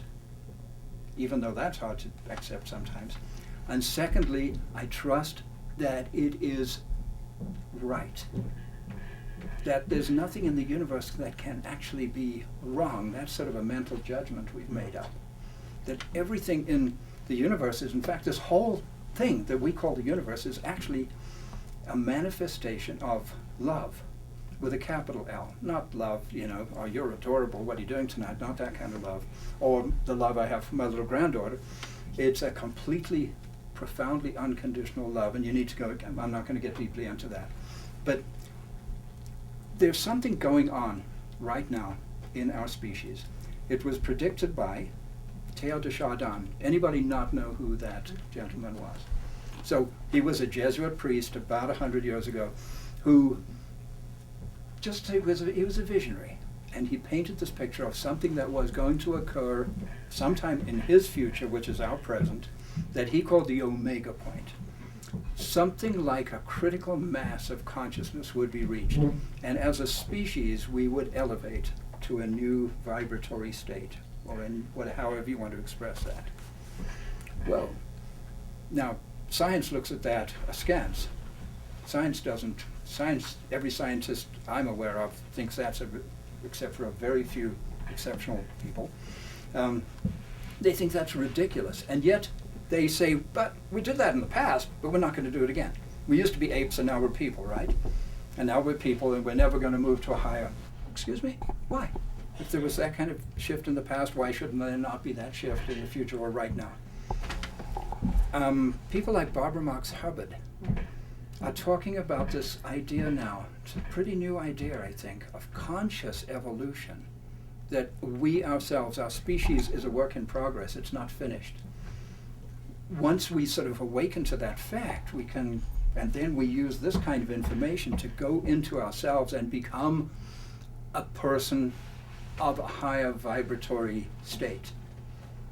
even though that's hard to accept sometimes. And secondly, I trust that it is right. that there's nothing in the universe that can actually be wrong. That's sort of a mental judgment we've made up. That everything in the universe is, in fact, this whole thing that we call the universe is actually a manifestation of love with a capital L. Not love, oh, you're adorable, what are you doing tonight? Not that kind of love. Or the love I have for my little granddaughter. It's a completely, profoundly unconditional love, and you need to go, I'm not going to get deeply into that. But there's something going on right now in our species. It was predicted by Teilhard de Chardin. Anybody not know who that gentleman was? So he was a Jesuit priest about 100 years ago who he was a visionary. And he painted this picture of something that was going to occur sometime in his future, which is our present, that he called the omega point. Something like a critical mass of consciousness would be reached. And as a species, we would elevate to a new vibratory state, or however you want to express that. Well, now, science looks at that askance. Science doesn't. Every scientist I'm aware of thinks that's except for a very few exceptional people, they think that's ridiculous. And yet they say, but we did that in the past, but we're not going to do it again. We used to be apes and now we're people, right? And now we're people and we're never going to move to a higher. Excuse me? Why? If there was that kind of shift in the past, why shouldn't there not be that shift in the future or right now? People like Barbara Marx Hubbard are talking about this idea now. It's a pretty new idea, I think, of conscious evolution. That we ourselves, our species, is a work in progress. It's not finished. Once we sort of awaken to that fact, we can, and then we use this kind of information to go into ourselves and become a person of a higher vibratory state.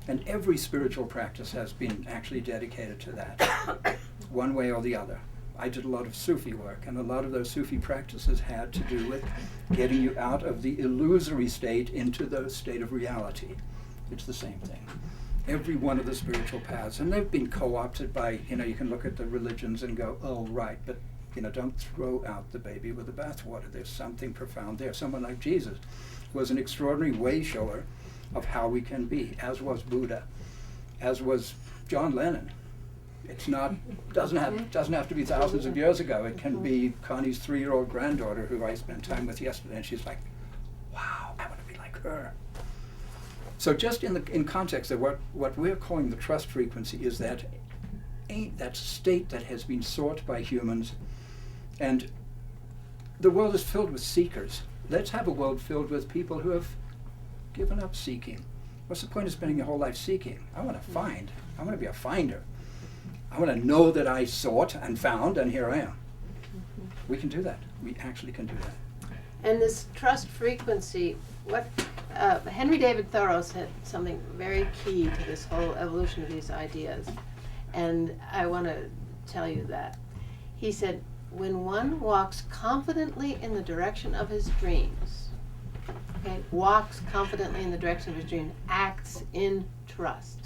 And every spiritual practice has been actually dedicated to that, one way or the other. I did a lot of Sufi work, and a lot of those Sufi practices had to do with getting you out of the illusory state into the state of reality. It's the same thing. Every one of the spiritual paths, and they've been co-opted by, you can look at the religions and go, oh, right, but, don't throw out the baby with the bathwater. There's something profound there. Someone like Jesus was an extraordinary way shower of how we can be, as was Buddha, as was John Lennon. It's not, doesn't have to be thousands of years ago. It can be Connie's 3-year-old granddaughter who I spent time with yesterday, and she's like, wow, I want to be like her. So just in context of what we're calling the trust frequency is that state that has been sought by humans, and the world is filled with seekers. Let's have a world filled with people who have given up seeking. What's the point of spending your whole life seeking? I want to find. I want to be a finder. I want to know that I sought and found, and here I am. We can do that. We actually can do that. And this trust frequency, Henry David Thoreau said something very key to this whole evolution of these ideas. And I want to tell you that. He said, when one walks confidently in the direction of his dreams, walks confidently in the direction of his dream, acts in trust.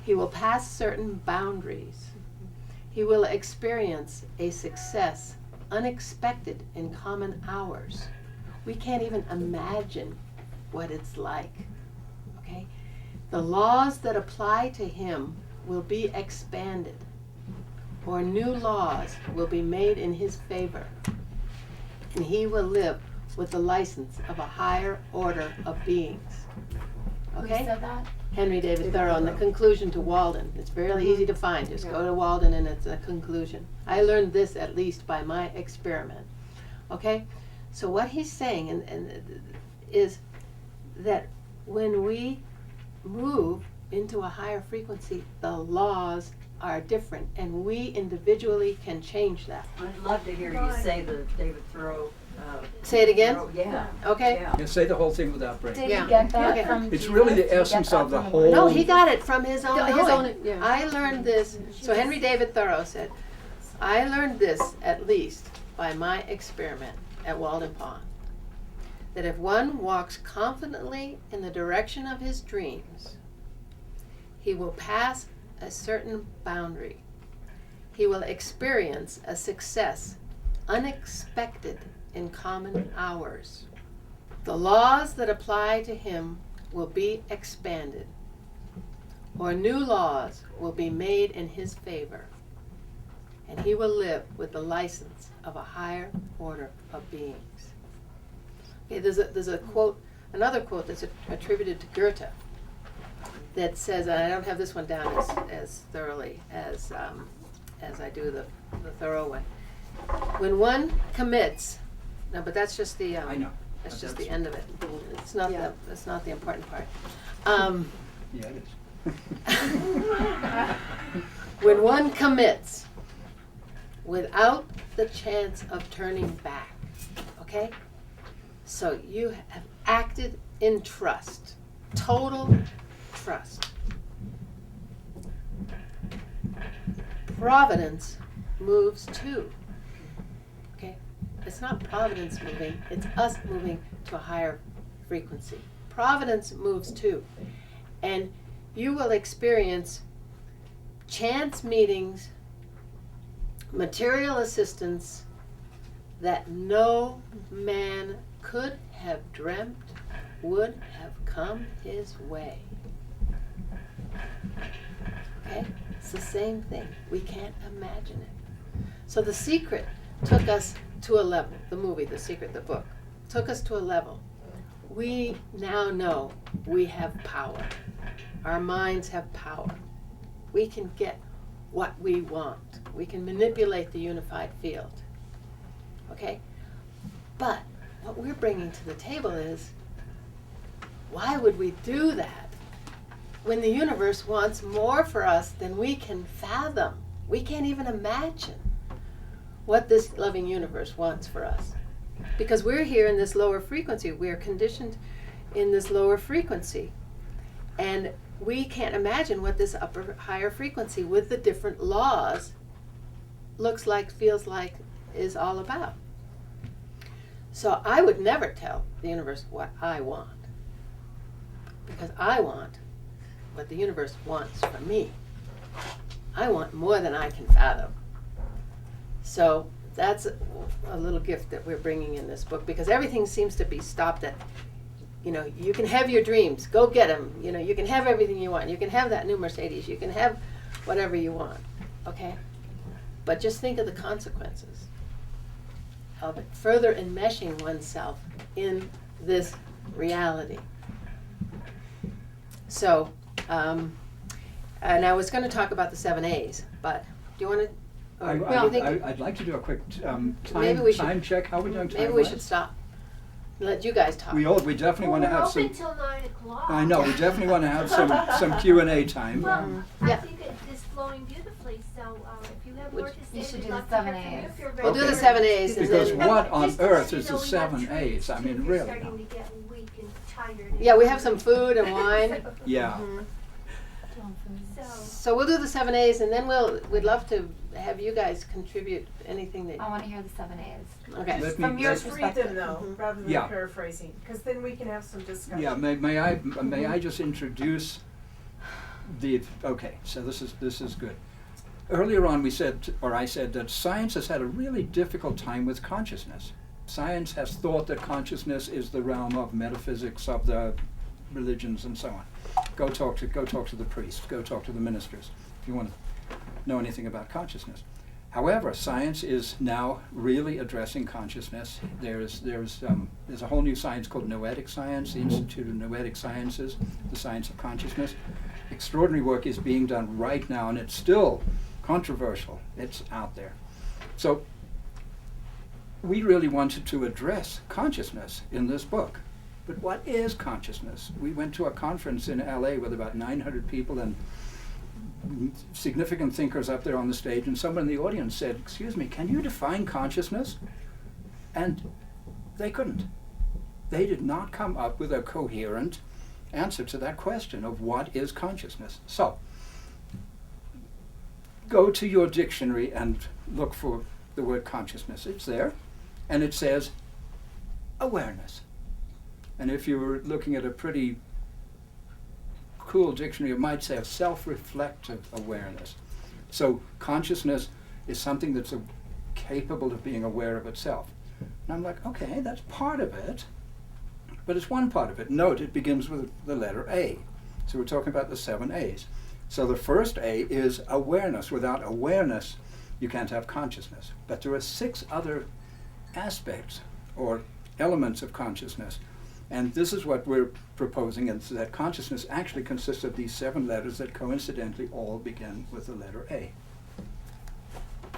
He will pass certain boundaries. He will experience a success unexpected in common hours. We can't even imagine what it's like. Okay? The laws that apply to him will be expanded, or new laws will be made in his favor, and he will live with the license of a higher order of beings. Okay? Who said that? Henry David Thoreau, in the conclusion to Walden. It's fairly easy to find. Just go to Walden and it's a conclusion. I learned this at least by my experiment. Okay? So what he's saying is that when we move into a higher frequency, the laws are different, and we individually can change that. I'd love to hear you say the David Thoreau. Say it again? Yeah. Okay? Yeah. Yeah, say the whole thing without breaking. Did Yeah. he get that Okay. from It's Jesus? really the Did he get essence that of the from whole- No, he got it from his own His knowing. own, yeah. I learned this, so Henry David Thoreau said, I learned this at least by my experiment at Walden Pond. That if one walks confidently in the direction of his dreams, he will pass a certain boundary. He will experience a success unexpected in common hours. The laws that apply to him will be expanded, or new laws will be made in his favor, and he will live with the license of a higher order of beings. Okay, there's a quote, another quote that's attributed to Goethe that says, and I don't have this one down as thoroughly as I do the thorough one. When one commits, no, but that's just the I know. that's But just that's- the end of it. It's not Yeah. that's not the important part. Yeah, it is. When one commits without the chance of turning back, okay? So you have acted in trust, total trust. Providence moves too, okay? It's not Providence moving, it's us moving to a higher frequency. Providence moves too. And you will experience chance meetings, material assistance that no man could have dreamt would have come his way. Okay? It's the same thing. We can't imagine it. So The Secret took us to a level, the movie, The Secret, the book, took us to a level. We now know we have power. Our minds have power. We can get what we want. We can manipulate the unified field. Okay? But what we're bringing to the table is, why would we do that when the universe wants more for us than we can fathom? We can't even imagine what this loving universe wants for us. Because we're here in this lower frequency. We're conditioned in this lower frequency. And we can't imagine what this higher frequency with the different laws looks like, feels like, is all about. So I would never tell the universe what I want. Because I want what the universe wants from me. I want more than I can fathom. So that's a little gift that we're bringing in this book, because everything seems to be stopped at, you can have your dreams, go get them. You can have everything you want. You can have that new Mercedes. You can have whatever you want, okay? But just think of the consequences of it, further enmeshing oneself in this reality. So, and I was going to talk about the 7 A's, but do you want to? I'd like to do a quick Maybe we time should- check. How are we doing time? Maybe we should stop. Let you guys talk. We definitely want to have some. We're open till 9 o'clock. I know, we definitely want to have some Q&A time. Well, Yeah. I think it is flowing beautifully, so if you have more to say, you should we'd do love the to hear 7 from you A's. if you're We'll do the ready. 7 A's and Because then. what on Just to let earth you is know, the we got 7 treats, A's? I too, mean, if you're really. starting to get weak and tired. Yeah, we have some food and wine. Yeah. So we'll do the 7 A's, and then we'd love to have you guys contribute anything that. I want to hear the 7 A's. Okay. Let From me- your let- Just read them perspective. though, rather than Yeah. paraphrasing, because then we can have some discussion. Yeah, may I just introduce okay, so this is good. Earlier on I said that science has had a really difficult time with consciousness. Science has thought that consciousness is the realm of metaphysics, of the religions and so on. Go talk to the priests, go talk to the ministers if you want to know anything about consciousness. However, science is now really addressing consciousness. There's a whole new science called noetic science, the Institute of Noetic Sciences, the science of consciousness. Extraordinary work is being done right now, and it's still controversial. It's out there. So we really wanted to address consciousness in this book. But what is consciousness? We went to a conference in LA with about 900 people and significant thinkers up there on the stage, and someone in the audience said, "Excuse me, can you define consciousness?" And they couldn't. They did not come up with a coherent answer to that question of what is consciousness. So, go to your dictionary and look for the word consciousness. It's there, and it says awareness. And if you were looking at a pretty cool dictionary, it might say self-reflective awareness. So consciousness is something that's capable of being aware of itself. And I'm like, okay, that's part of it, but it's one part of it. Note, it begins with the letter A. So we're talking about the 7 A's. So the first A is awareness. Without awareness, you can't have consciousness. But there are 6 other aspects or elements of consciousness. And this is what we're proposing, is that consciousness actually consists of these 7 letters that coincidentally all begin with the letter A.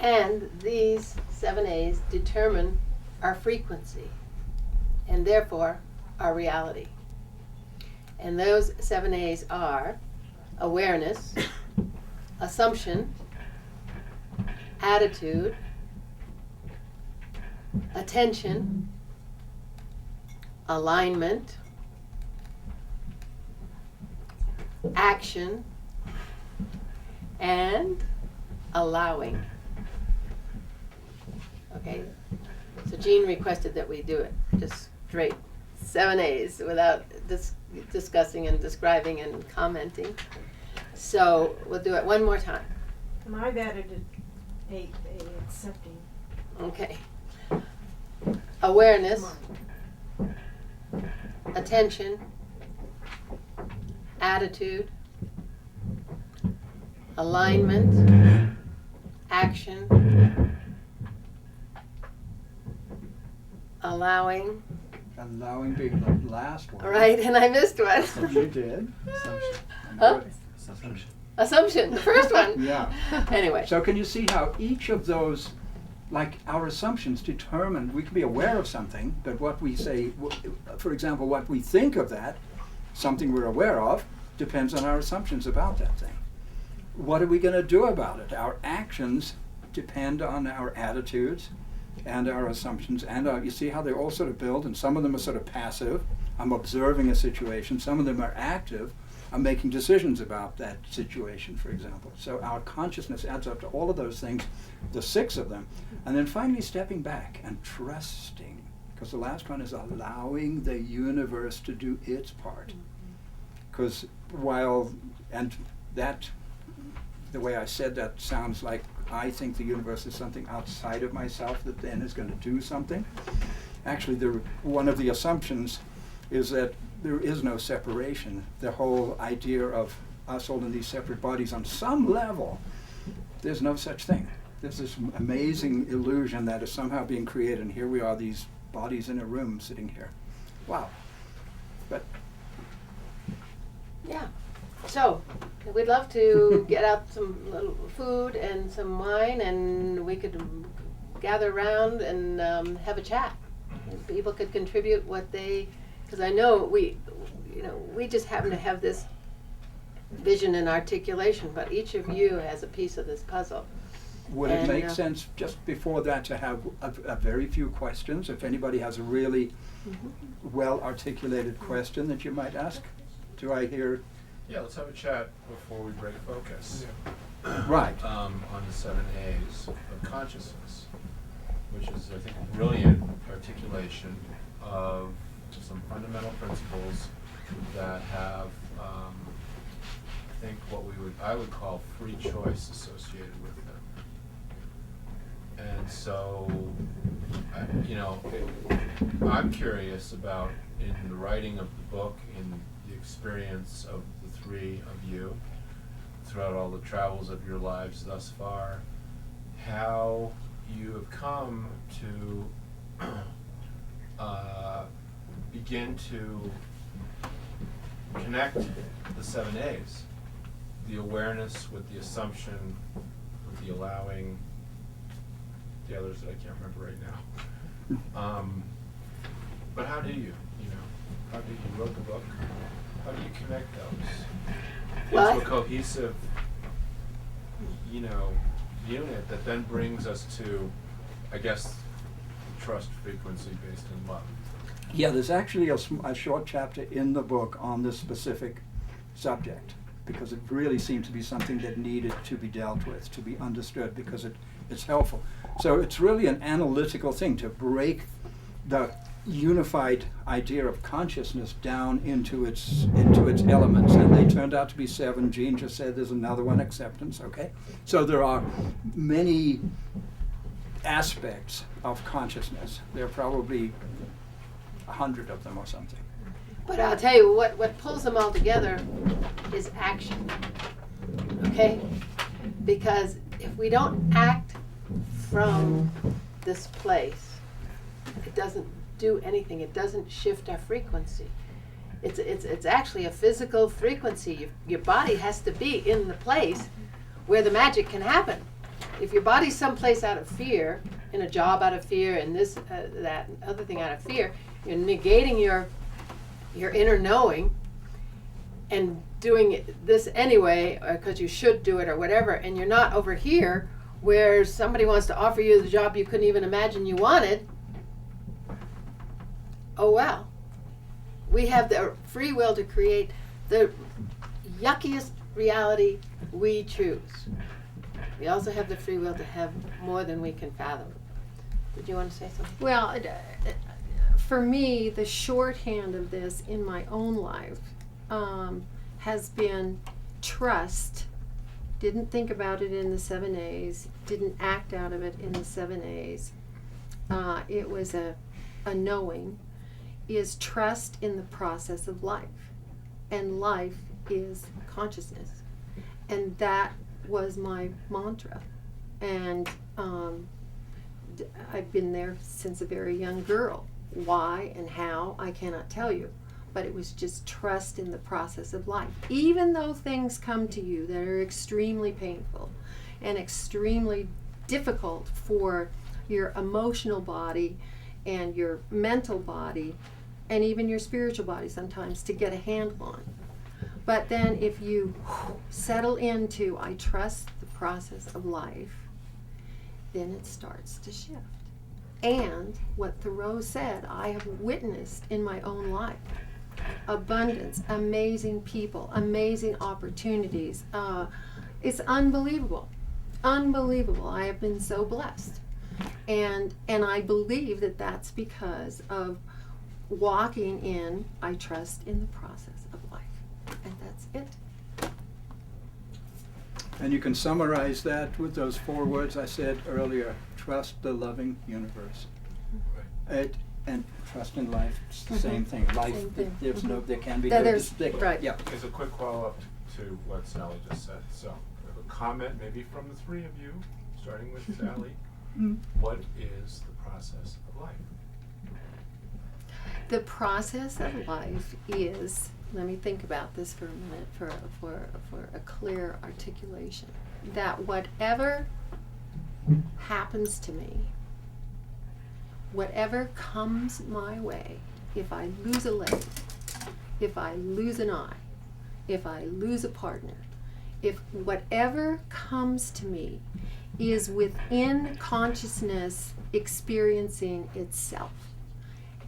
And these 7 A's determine our frequency and therefore our reality. And those 7 A's are awareness, assumption, attitude, attention, alignment, action, and allowing. Okay, so Jean requested that we do it just straight, 7 A's without discussing and describing and commenting. So we'll do it one more time. And I've added a accepting. Okay. Awareness, attention, attitude, alignment, action, allowing. Allowing being the last one. All right, and I missed one. You did. Huh? Assumption. Assumption, the first one. Yeah. Anyway. So can you see how each of those, like our assumptions determine, we can be aware of something, but what we say, for example, what we think of that, something we're aware of, depends on our assumptions about that thing. What are we going to do about it? Our actions depend on our attitudes and our assumptions, and you see how they all sort of build, and some of them are sort of passive. I'm observing a situation. Some of them are active. I'm making decisions about that situation, for example. So our consciousness adds up to all of those things, the 6 of them, and then finally stepping back and trusting, because the last one is allowing the universe to do its part. Because and that, the way I said that sounds like I think the universe is something outside of myself that then is going to do something. Actually, one of the assumptions is that there is no separation. The whole idea of us all in these separate bodies, on some level, there's no such thing. There's this amazing illusion that is somehow being created, and here we are, these bodies in a room sitting here. Wow. But Yeah. So, we'd love to get out some little food and some wine, and we could gather around and have a chat. And people could contribute what they, because I know we just happen to have this vision and articulation, but each of you has a piece of this puzzle. would it And, make sense just before that to have a very few questions? If anybody has a really well-articulated question that you might ask? Do I hear? Yeah, let's have a chat before we break focus. Right. On the 7 A's of consciousness, which is, I think, a brilliant articulation of some fundamental principles that have, I think, what I would call free choice associated with them. And so, I'm curious about, in the writing of the book, in the experience of the 3 of you, throughout all the travels of your lives thus far, how you have come to begin to connect the 7 A's, the awareness with the assumption, with the allowing, the others that I can't remember right now. But how do you, how do you wrote the book? How do you connect those Well, into a cohesive, unit that then brings us to, I guess, trust frequency based in love? Yeah, there's actually a short chapter in the book on this specific subject, because it really seemed to be something that needed to be dealt with, to be understood, because it's helpful. So it's really an analytical thing to break the unified idea of consciousness down into its elements, and they turned out to be 7. Jean just said there's another one, acceptance. Okay, so there are many aspects of consciousness. There are probably 100 of them or something. But I'll tell you what pulls them all together is action. Okay? Because if we don't act from this place, it doesn't do anything. It doesn't shift our frequency. It's actually a physical frequency. Your body has to be in the place where the magic can happen. If your body's someplace out of fear, in a job out of fear, and this, that, and other thing out of fear, you're negating your inner knowing and doing this anyway, because you should do it or whatever, and you're not over here where somebody wants to offer you the job you couldn't even imagine you wanted. Oh well. We have the free will to create the yuckiest reality we choose. We also have the free will to have more than we can fathom. Did you want to say something? Well, for me, the shorthand of this in my own life has been trust. Didn't think about it in the 7 A's, didn't act out of it in the 7 A's. It was a knowing, is trust in the process of life. And life is consciousness. And that was my mantra. And I've been there since a very young girl. Why and how, I cannot tell you. But it was just trust in the process of life. Even though things come to you that are extremely painful and extremely difficult for your emotional body and your mental body and even your spiritual body sometimes to get a handle on. But then if you settle into, I trust the process of life, then it starts to shift. And what Thoreau said, I have witnessed in my own life. Abundance, amazing people, amazing opportunities. It's unbelievable. Unbelievable. I have been so blessed. And I believe that that's because of walking in, I trust in the process of life. And that's it. And you can summarize that with those 4 words I said earlier: trust the loving universe. And trust in life, it's the same thing. Life, Same thing. there's no, there can be That no there's- distinct. right. Yeah. As a quick follow-up to what Sally just said. So, we have a comment maybe from the 3 of you, starting with Sally. What is the process of life? The process of life is, let me think about this for a minute for a clear articulation, that whatever happens to me, whatever comes my way, if I lose a leg, if I lose an eye, if I lose a partner, if whatever comes to me is within consciousness experiencing itself.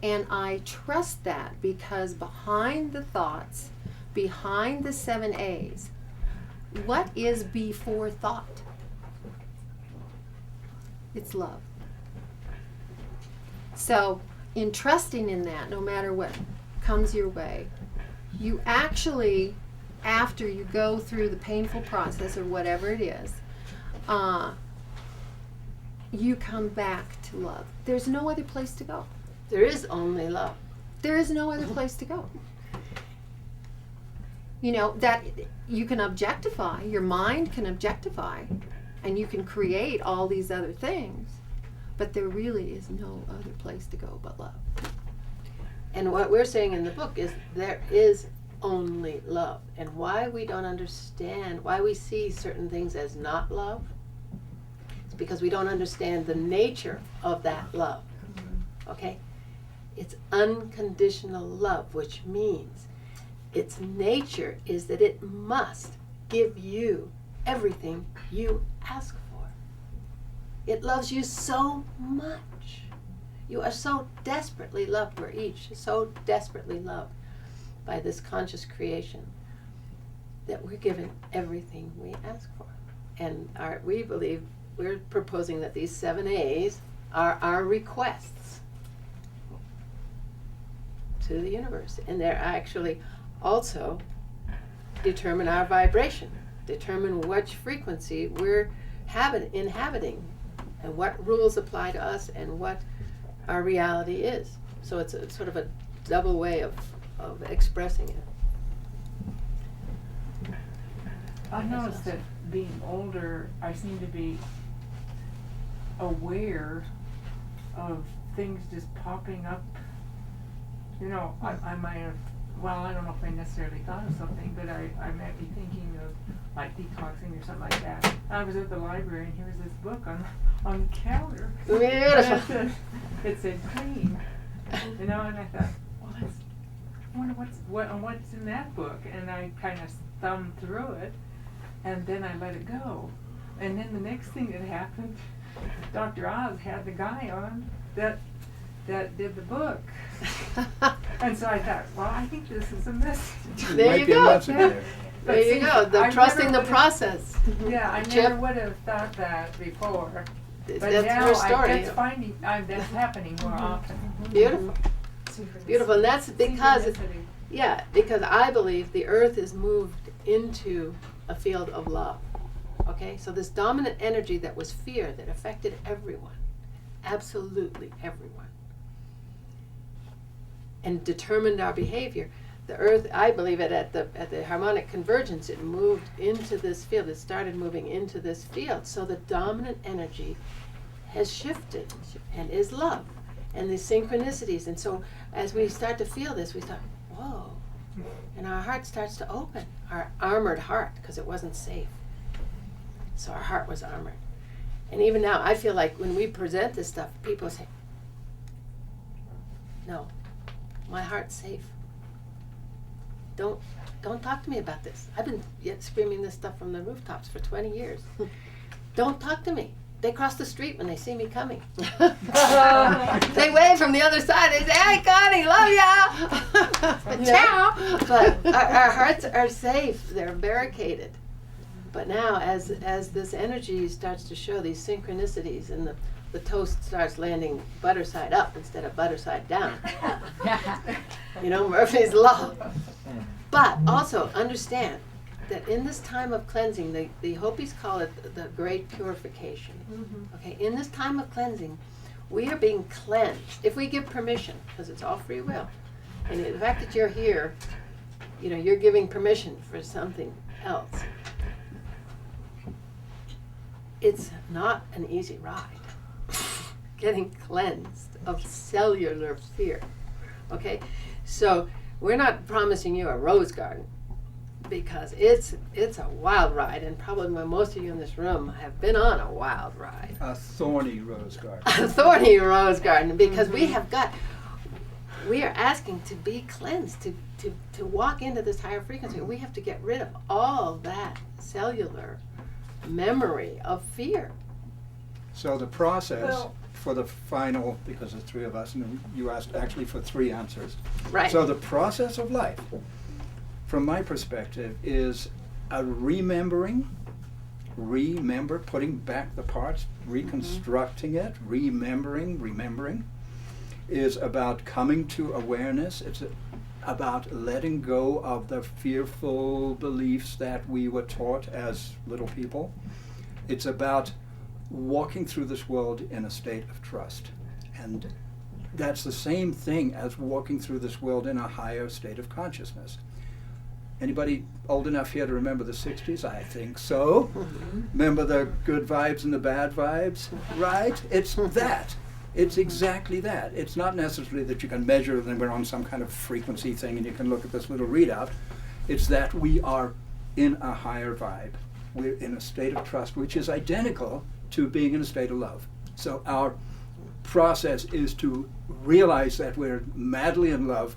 And I trust that because behind the thoughts, behind the 7 A's, what is before thought? It's love. So, in trusting in that, no matter what comes your way, you actually, after you go through the painful process or whatever it is, you come back to love. There's no other place to go. There is only love. There is no other place to go. You know, that you can objectify, your mind can objectify, and you can create all these other things, but there really is no other place to go but love. And what we're saying in the book is there is only love. And why we don't understand, why we see certain things as not love, it's because we don't understand the nature of that love. Okay? It's unconditional love, which means its nature is that it must give you everything you ask for. It loves you so much. You are so desperately loved. We're each so desperately loved by this conscious creation that we're given everything we ask for. And we believe, we're proposing that these 7 A's are our requests to the universe. And they're actually also determine our vibration, determine which frequency we're inhabiting and what rules apply to us and what our reality is. So it's a sort of a double way of expressing it. I noticed that being older, I seem to be aware of things just popping up. You know, I might have, well, I don't know if I necessarily thought of something, but I might be thinking of like detoxing or something like that. I was at the library and here was this book on the counter. Beautiful. It said clean, you know, and I thought, well, I wonder what's in that book, and I kind of thumbed through it, and then I let it go, and then the next thing that happened, Dr. Oz had the guy on that did the book, and so I thought, well, I think this is a message. There Might you be a go. message there. There you go. The I trusting never the would've- process. Yeah, I Chip. never would have thought that before. But That's now your story. that's happening more often. Beautiful. Beautiful. And that's because Synchronicity. because I believe the earth is moved into a field of love. Okay? So this dominant energy that was fear that affected everyone, absolutely everyone, and determined our behavior. The earth, I believe it at the harmonic convergence, it moved into this field. It started moving into this field. So the dominant energy has shifted and is love and the synchronicities. And so as we start to feel this, we start, whoa. And our heart starts to open, our armored heart, because it wasn't safe. So our heart was armored. And even now, I feel like when we present this stuff, people say, no, my heart's safe. Don't talk to me about this. I've been screaming this stuff from the rooftops for 20 years. Don't talk to me. They cross the street when they see me coming. They wave from the other side. They say, "Hey, Connie, love ya." Ciao. But our hearts are safe. They're barricaded. But now, as this energy starts to show these synchronicities, and the toast starts landing butter side up instead of butter side down. You know, Murphy's Law. But also understand that in this time of cleansing, the Hopis call it the great purification. Okay, in this time of cleansing, we are being cleansed if we give permission, because it's all free will. And the fact that you're here, you know, you're giving permission for something else. It's not an easy ride. Getting cleansed of cellular fear. Okay, so we're not promising you a rose garden, because it's a wild ride, and probably most of you in this room have been on a wild ride. A thorny rose garden. A thorny rose garden, because we are asking to be cleansed, to walk into this higher frequency. We have to get rid of all that cellular memory of fear. So the process for the final, because there's three of us, and you asked actually for three answers. Right. So the process of life, from my perspective, is a remembering, putting back the parts, reconstructing it, remembering, is about coming to awareness. It's about letting go of the fearful beliefs that we were taught as little people. It's about walking through this world in a state of trust. And that's the same thing as walking through this world in a higher state of consciousness. Anybody old enough here to remember the 60s? I think so. Remember the good vibes and the bad vibes, right? It's that. It's exactly that. It's not necessarily that you can measure and we're on some kind of frequency thing and you can look at this little readout. It's that we are in a higher vibe. We're in a state of trust, which is identical to being in a state of love. So our process is to realize that we're madly in love.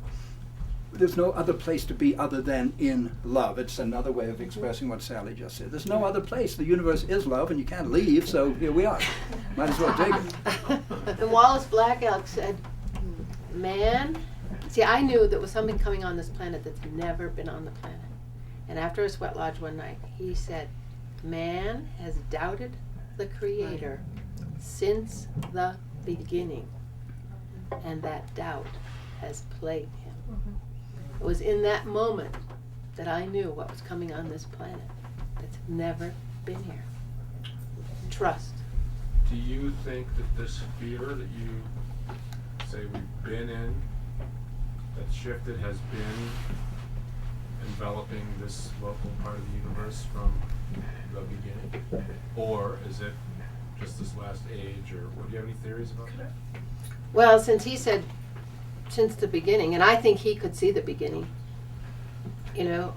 There's no other place to be other than in love. It's another way of expressing what Sally just said. There's no other place. The universe is love and you can't leave, so here we are. Might as well take it. And Wallace Black Elk said, man, see, I knew there was something coming on this planet that's never been on the planet. And after a sweat lodge one night, he said, man has doubted the Creator since the beginning, and that doubt has plagued him. It was in that moment that I knew what was coming on this planet that's never been here. Trust. Do you think that this fear that you say we've been in, that shifted, has been enveloping this local part of the universe from the beginning? Or is it just this last age, or do you have any theories about that? Well, since he said since the beginning, and I think he could see the beginning, you know,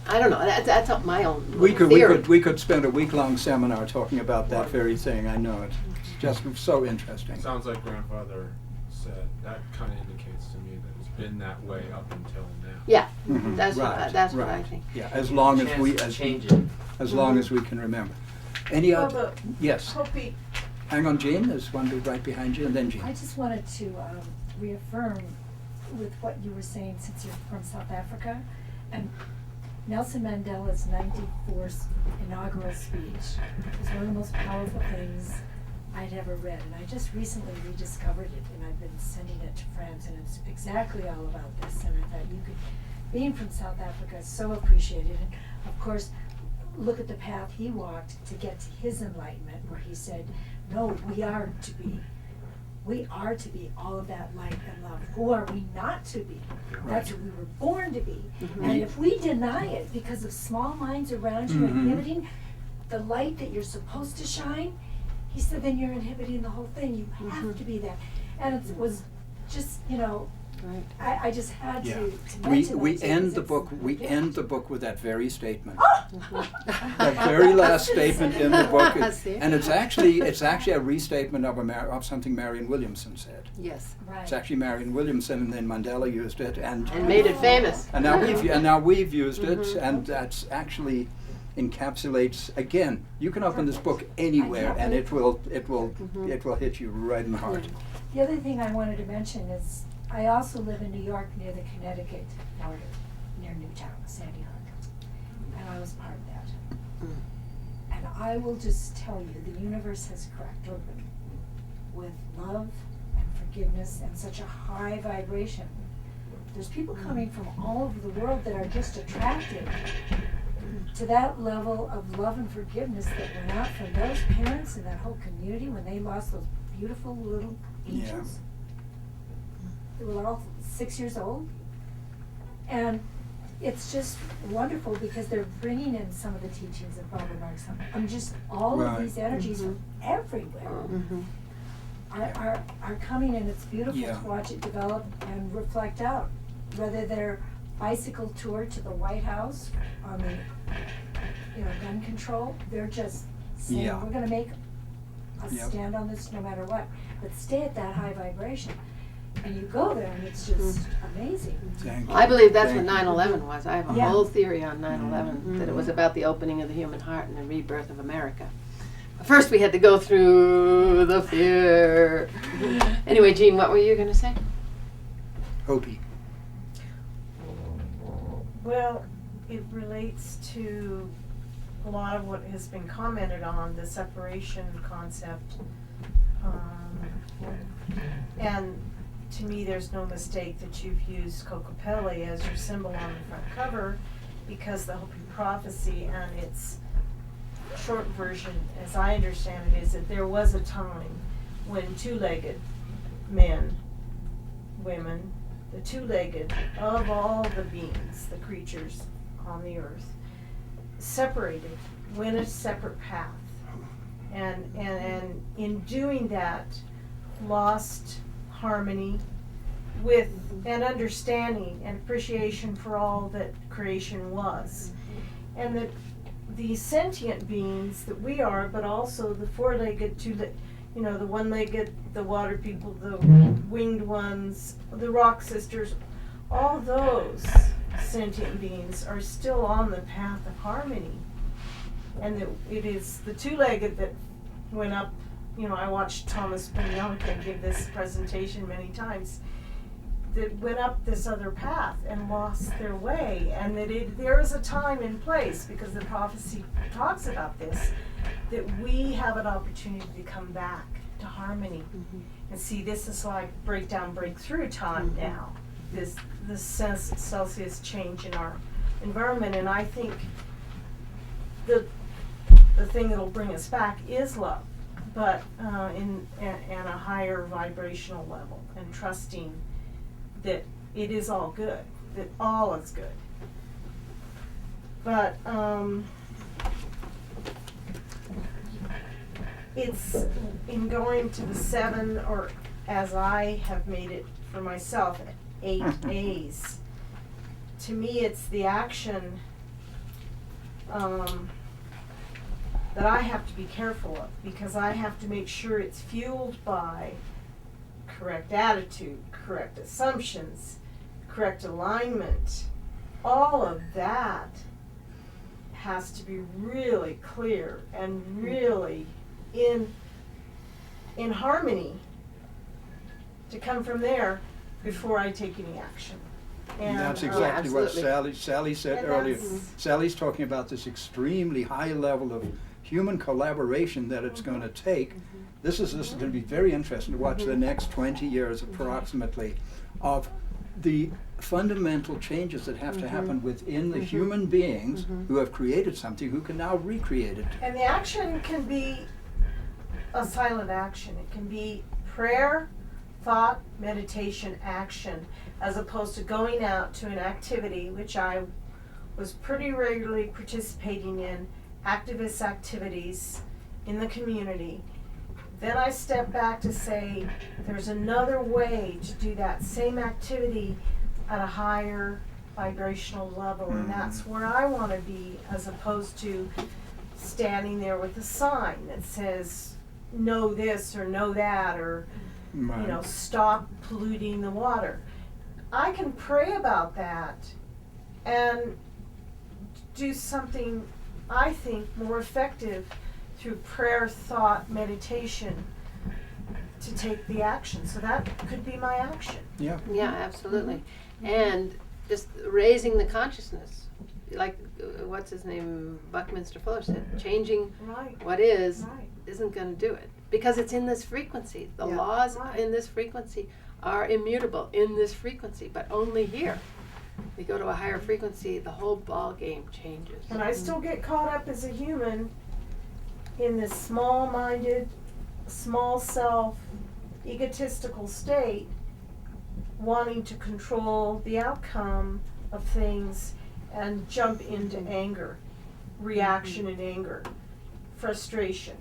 I don't know, that's my own little theory. We could spend a week-long seminar talking about that very thing. I know, it's just so interesting. Sounds like grandfather said, that kind of indicates to me that it's been that way up until now. Yeah, Mhm. that's what I Right. think. Yeah, as long as we, Chance to change it. as long as we can remember. Any Well, other? Yes. Hopi, Hang on, Jean. There's one dude right behind you, and then Jean. I just wanted to reaffirm with what you were saying, since you're from South Africa, and Nelson Mandela's 94th inaugural speech was one of the most powerful things I'd ever read, and I just recently rediscovered it, and I've been sending it to friends, and it's exactly all about this, and I thought you could, being from South Africa, so appreciated, and of course, look at the path he walked to get to his enlightenment, where he said, no, we are to be all of that light and love. Who are we not to be? That's what we were born to be. And if we deny it because of small minds around you inhibiting the light that you're supposed to shine, he said, then you're inhibiting the whole thing. You have to be that. And it was just, you know, Right. I just had Yeah. to We mention that end because the it's book. We important. end the book with that very statement. That very last statement in the book, See? and it's actually a restatement of something Marion Williamson said. Yes. Right. It's actually Marion Williamson, and then Mandela used it, and Made it famous. now we've used it, and that's actually encapsulates again. You can open this book anywhere, and it will hit you right in the heart. The other thing I wanted to mention is I also live in New York near the Connecticut border, near Newtown, Sandy Hook, and I was part of that. And I will just tell you, the universe has cracked open with love and forgiveness and such a high vibration. There's people coming from all over the world that are just attracted to that level of love and forgiveness that went out from those parents and that whole community when they lost those beautiful little angels. They were all 6 years old. And it's just wonderful because they're bringing in some of the teachings of Barbara Marx. Just all of these energies from everywhere are coming, and it's beautiful to watch it develop and reflect out. Whether they're bicycle tour to the White House on the gun control, they're just saying we're going to make a stand on this no matter what, but stay at that high vibration. And you go there and it's just amazing. Thank you. I believe that's Thank what you. 9/11 was. I have a Yeah. whole theory on 9/11, that it was about the opening of the human heart and the rebirth of America. First we had to go through the fear. Anyway, Jean, what were you going to say? Hopi. well, it relates to a lot of what has been commented on, the separation concept. And to me, there's no mistake that you've used Kokopelli as your symbol on the front cover, because the Hopi prophecy and its short version, as I understand it, is that there was a time when two-legged men, women, the two-legged of all the beings, the creatures on the earth, separated, went a separate path. And in doing that, lost harmony with an understanding and appreciation for all that creation was. And that these sentient beings that we are, but also the four-legged, the one-legged, the water people, the winged ones, the rock sisters, all those sentient beings are still on the path of harmony. And that it is the two-legged that went up. I watched Thomas Benyonica give this presentation many times, that went up this other path and lost their way, and that there is a time and place, because the prophecy talks about this, that we have an opportunity to come back to harmony. And see, this is like breakdown, breakthrough time now, this Celsius change in our environment. And I think the the thing that'll bring us back is love, but in a higher vibrational level, and trusting that it is all good, that all is good. But it's in going to the 7, or as I have made it for myself, 8 A's. To me, it's the action that I have to be careful of, because I have to make sure it's fueled by correct attitude, correct assumptions, correct alignment. All of that has to be really clear and really in harmony to come from there before I take any action. And that's exactly what absolutely. Sally said And earlier. that's- Sally's talking about this extremely high level of human collaboration that it's going to take. This is going to be very interesting to watch the next 20 years approximately of the fundamental changes that have to happen within the human beings who have created something, who can now recreate it. And the action can be a silent action. It can be prayer, thought, meditation, action, as opposed to going out to an activity, which I was pretty regularly participating in, activist activities in the community. Then I step back to say, there's another way to do that same activity at a higher vibrational level, and that's where I want to be, as opposed to standing there with a sign that says, know this or know that, or Right. stop polluting the water. I can pray about that and do something, I think, more effective through prayer, thought, meditation to take the action. So that could be my action. Yeah. Yeah, absolutely. And just raising the consciousness, like what's his name, Buckminster Fuller said, changing Right. what is Right. isn't going to do it, because it's in this frequency. The Yeah. laws Right. in this frequency are immutable in this frequency, but only here. We go to a higher frequency, the whole ball game changes. And I still get caught up as a human in this small-minded, small self, egotistical state, wanting to control the outcome of things and jump into anger, reaction and anger, frustration.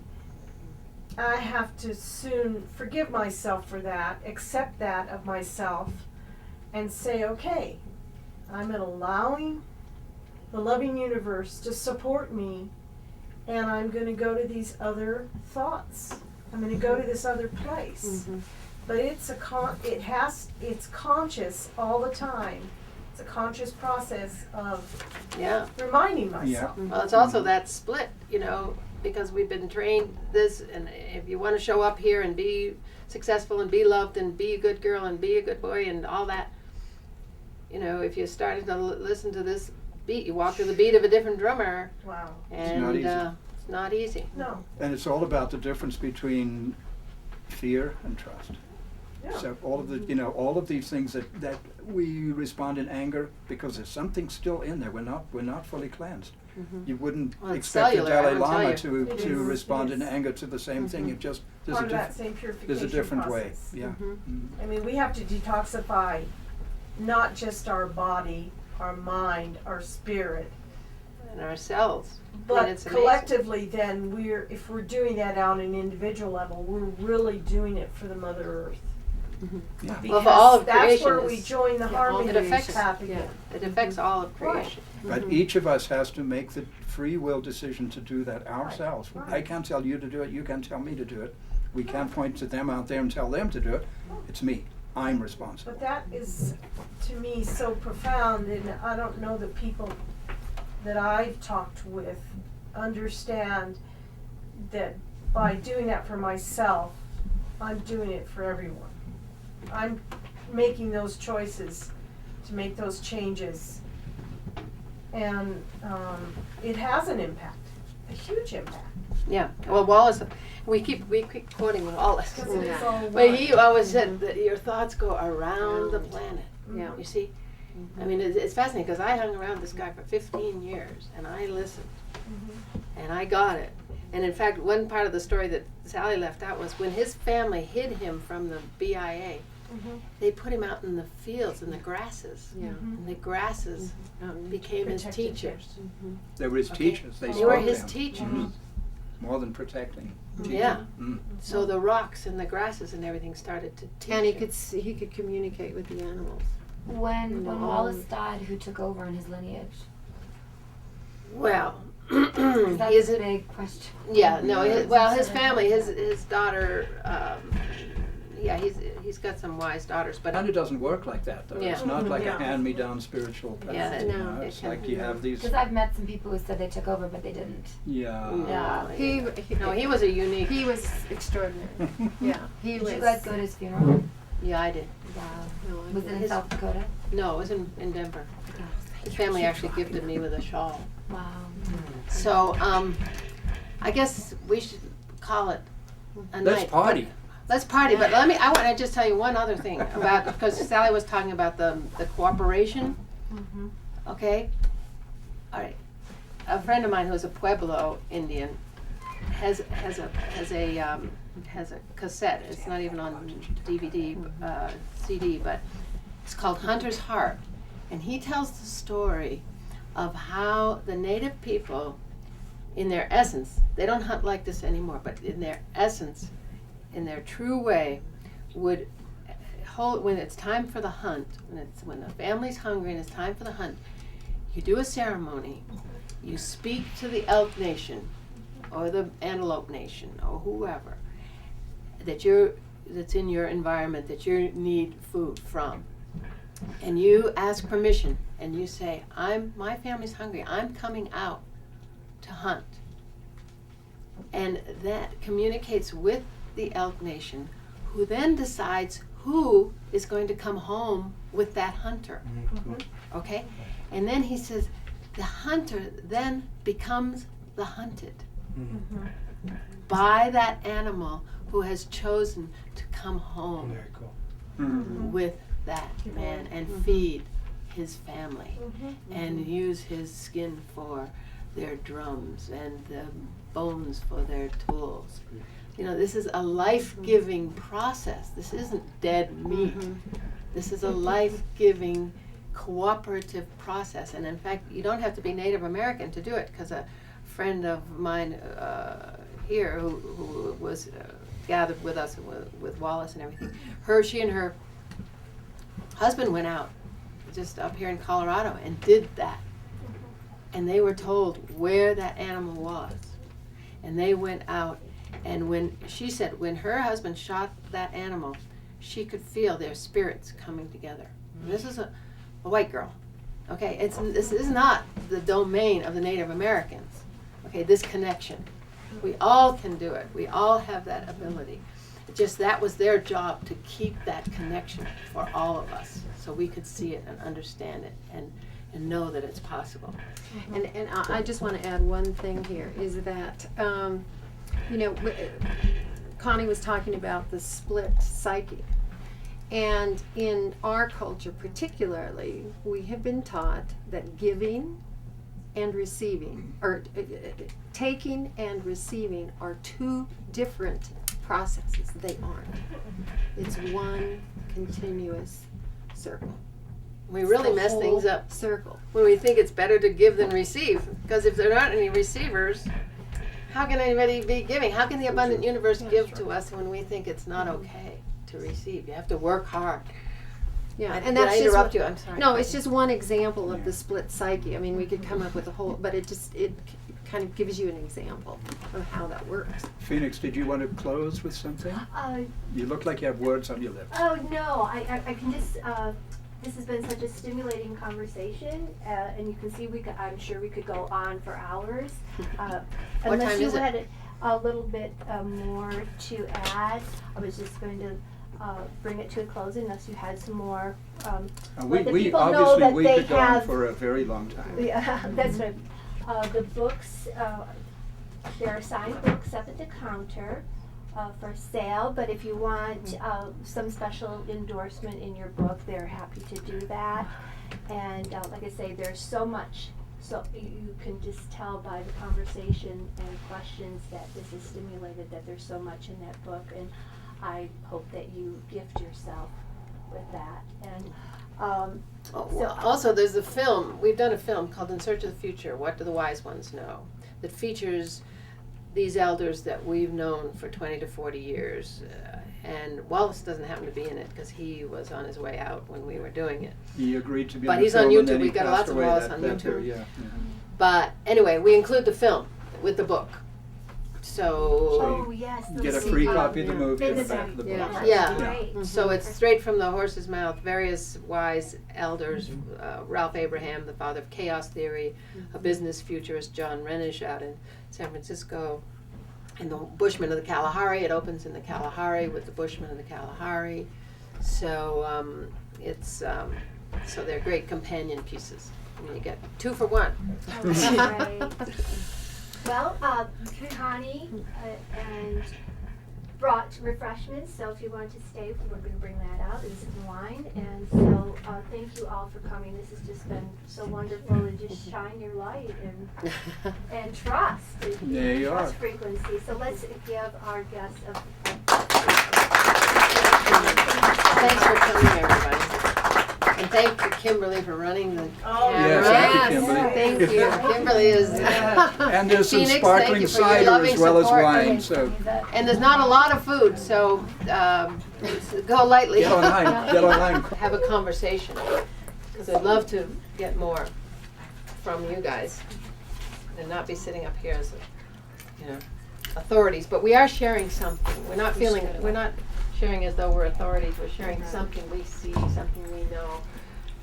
I have to soon forgive myself for that, accept that of myself, and say, okay, I'm allowing the loving universe to support me, and I'm going to go to these other thoughts. I'm going to go to this other place. But it's it's conscious all the time. It's a conscious process of Yeah. reminding myself. Well, it's also that split, because we've been trained this, and if you want to show up here and be successful and be loved and be a good girl and be a good boy and all that, if you started to listen to this beat, you walk to the beat of a different drummer, Wow. and not easy. it's not easy. No. And it's all about the difference between fear and trust. Yeah. So all of the, all of these things that we respond in anger because there's something still in there. We're not fully cleansed. You wouldn't Well, it's expect cellular, the I Dalai will tell Lama you. to It to is, respond it in is. anger to the same thing. It just Part of that same there's purification a different process. way. Yeah. I mean, we have to detoxify not just our body, our mind, our spirit, And ourselves. but it's amazing. collectively then if we're doing that on an individual level, we're really doing it for the Mother Earth. Yeah. Well, for all of Because that's where creation we is- join the harmony It affects, tap again. it affects all of creation. But each of us has to make the free will decision to do that ourselves. Right. I can't tell you to do it. You can't tell me to do it. We can't point to them out there and tell them to do it. It's me. I'm responsible. But that is, to me, so profound, and I don't know that people that I've talked with understand that by doing that for myself, I'm doing it for everyone. I'm making those choices to make those changes. And it has an impact, a huge impact. Yeah, well, Wallace, we keep quoting Wallace. Because it is all But one. he always said that your thoughts go around the planet. Yeah. You see? I mean, it's fascinating because I hung around this guy for 15 years and I listened and I got it. And in fact, one part of the story that Sally left out was when his family hid him from the BIA, they put him out in the fields, in the grasses. Yeah. And the grasses Mm-hmm. became his Protected teachers. They were his Okay. teachers. They spoke were to his him. teachers. Mhm. More than protecting. Teaching. Yeah. Mm. So the rocks and the grasses and everything started to teach And he him. could he could communicate with the animals. When No. Wallace died, who took over in his lineage? Well, 'Cause that's his, a big question. yeah, no, his, well, his So- family, his daughter, yeah, he's got some wise daughters, but And it doesn't work like that, though. Yeah. It's not like Yeah. a hand-me-down spiritual path. Yeah, you no, know, it it's can- like you have these. Because I've met some people who said they took over, but they didn't. Yeah. no, He no, he was a unique. he was extraordinary. Yeah, he Did was. you guys go to his funeral? Yeah, I did. Wow. No, I Was it in His- South Dakota? No, it was in Denver. His family actually gifted me with a shawl. Wow. So, I guess we should call it a Let's night. party. But- Let's party, but I want to just tell you one other thing about, because Sally was talking about the cooperation. Okay? All right. A friend of mine who's a Pueblo Indian has a cassette. It's not even on DVD, CD, but it's called Hunter's Heart. And he tells the story of how the native people, in their essence, they don't hunt like this anymore, but in their essence, in their true way, would hold, when it's time for the hunt, when the family's hungry and it's time for the hunt, you do a ceremony, you speak to the elk nation, or the antelope nation, or whoever, that's in your environment, that you need food from. And you ask permission, and you say, my family's hungry, I'm coming out to hunt. And that communicates with the elk nation, who then decides who is going to come home with that hunter. Okay? And then he says, the hunter then becomes the hunted by that animal who has chosen to come home Very cool. with that man and feed his family and use his skin for their drums and the bones for their tools. You know, this is a life-giving process. This isn't dead meat. This is a life-giving cooperative process. And in fact, you don't have to be Native American to do it, because a friend of mine here who was gathered with us with Wallace and everything, she and her husband went out just up here in Colorado and did that. And they were told where that animal was. And they went out, and when she said when her husband shot that animal, she could feel their spirits coming together. And this is a white girl. Okay, this is not the domain of the Native Americans. Okay, this connection. We all can do it. We all have that ability. Just that was their job, to keep that connection for all of us, so we could see it and understand it and know that it's possible. And I just want to add one thing here, is that, Connie was talking about the split psyche. And in our culture particularly, we have been taught that giving and receiving, or taking and receiving, are two different processes. They aren't. It's one continuous circle. We really mess things Whole up circle. when we think it's better to give than receive, because if there aren't any receivers, how can anybody be giving? How can the abundant universe give to us when we think it's not okay to receive? You have to work hard. Yeah, Did and that's I just interrupt one- you? I'm sorry. No, it's just one example of the split psyche. I mean, we could come up with a whole, but it kind of gives you an example of how that works. Phoenix, did you want to close with something? You look like you have words on your lips. Oh, no, I can just, this has been such a stimulating conversation, and you can see I'm sure we could go on for hours. What Unless time you is it? had a little bit more to add, I was just going to bring it to a close unless you had some more, let the We people know obviously, that we they could go on have. for a very long time. Yeah, that's right. The books, there are signed books up at the counter for sale, but if you want some special endorsement in your book, they're happy to do that. And like I say, there's so much So you can just tell by the conversation and questions that this is stimulated, that there's so much in that book, and I hope that you gift yourself with that. And Also, there's a film, we've done a film called In Search of the Future, What Do the Wise Ones Know? That features these elders that we've known for 20 to 40 years. And Wallace doesn't happen to be in it because he was on his way out when we were doing it. He agreed to be But on the he's on film and YouTube. then he We've got passed lots of away Wallace that- on that year, YouTube. yeah. But anyway, we include the film with the book. So, oh yes, You get a free copy of the Yeah. movie and the Visit back of the book. Yeah. so- Yeah. Great. so it's straight from the horse's mouth. Various wise elders, Ralph Abraham, the father of chaos theory, a business futurist, John Ranney out in San Francisco, and the Bushmen of the Kalahari. It opens in the Kalahari with the Bushmen of the Kalahari. So so they're great companion pieces. And you get 2 for 1. Oh, great. Well, Connie and brought refreshments, so if you want to stay, we're going to bring that out and some wine. And so thank you all for coming. This has just been so wonderful to just shine your light and trust. There you Trust are. frequency. So let's give our guests a Thanks for coming, everybody. And thank you, Kimberly, for running the Oh, camera. Yes, thank you, Kimberly. Thank you. Kimberly is. And there's some Phoenix, sparkling thank you for your cider loving as well as support. wine, so And there's not a lot of food, so go lightly. get online. Have a conversation, because I'd love to get more from you guys and not be sitting up here as, authorities. But we are sharing something. We're not sharing as though we're authorities. We're sharing something we see, something we know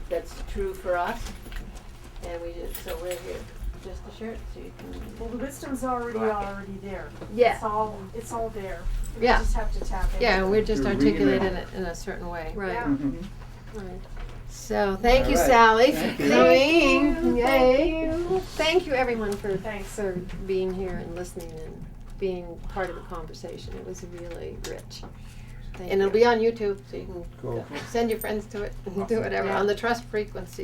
that's true for us. And so we're here just to share it so you can. Well, the wisdom's already there. Yeah. It's all there. We Yeah. just have to tap into it. Yeah, and we're just You're reading articulating it. it in a certain way. Right. Yeah. Mhm. Right. So thank you, All right. Sally, Thank for you. coming. Yay. Thank you, everyone, for Thanks. being here and listening and being part of the conversation. It was really rich. Thank And it'll you. be on YouTube, so you can Cool. send your friends to it and do whatever Yeah. on the trust frequency.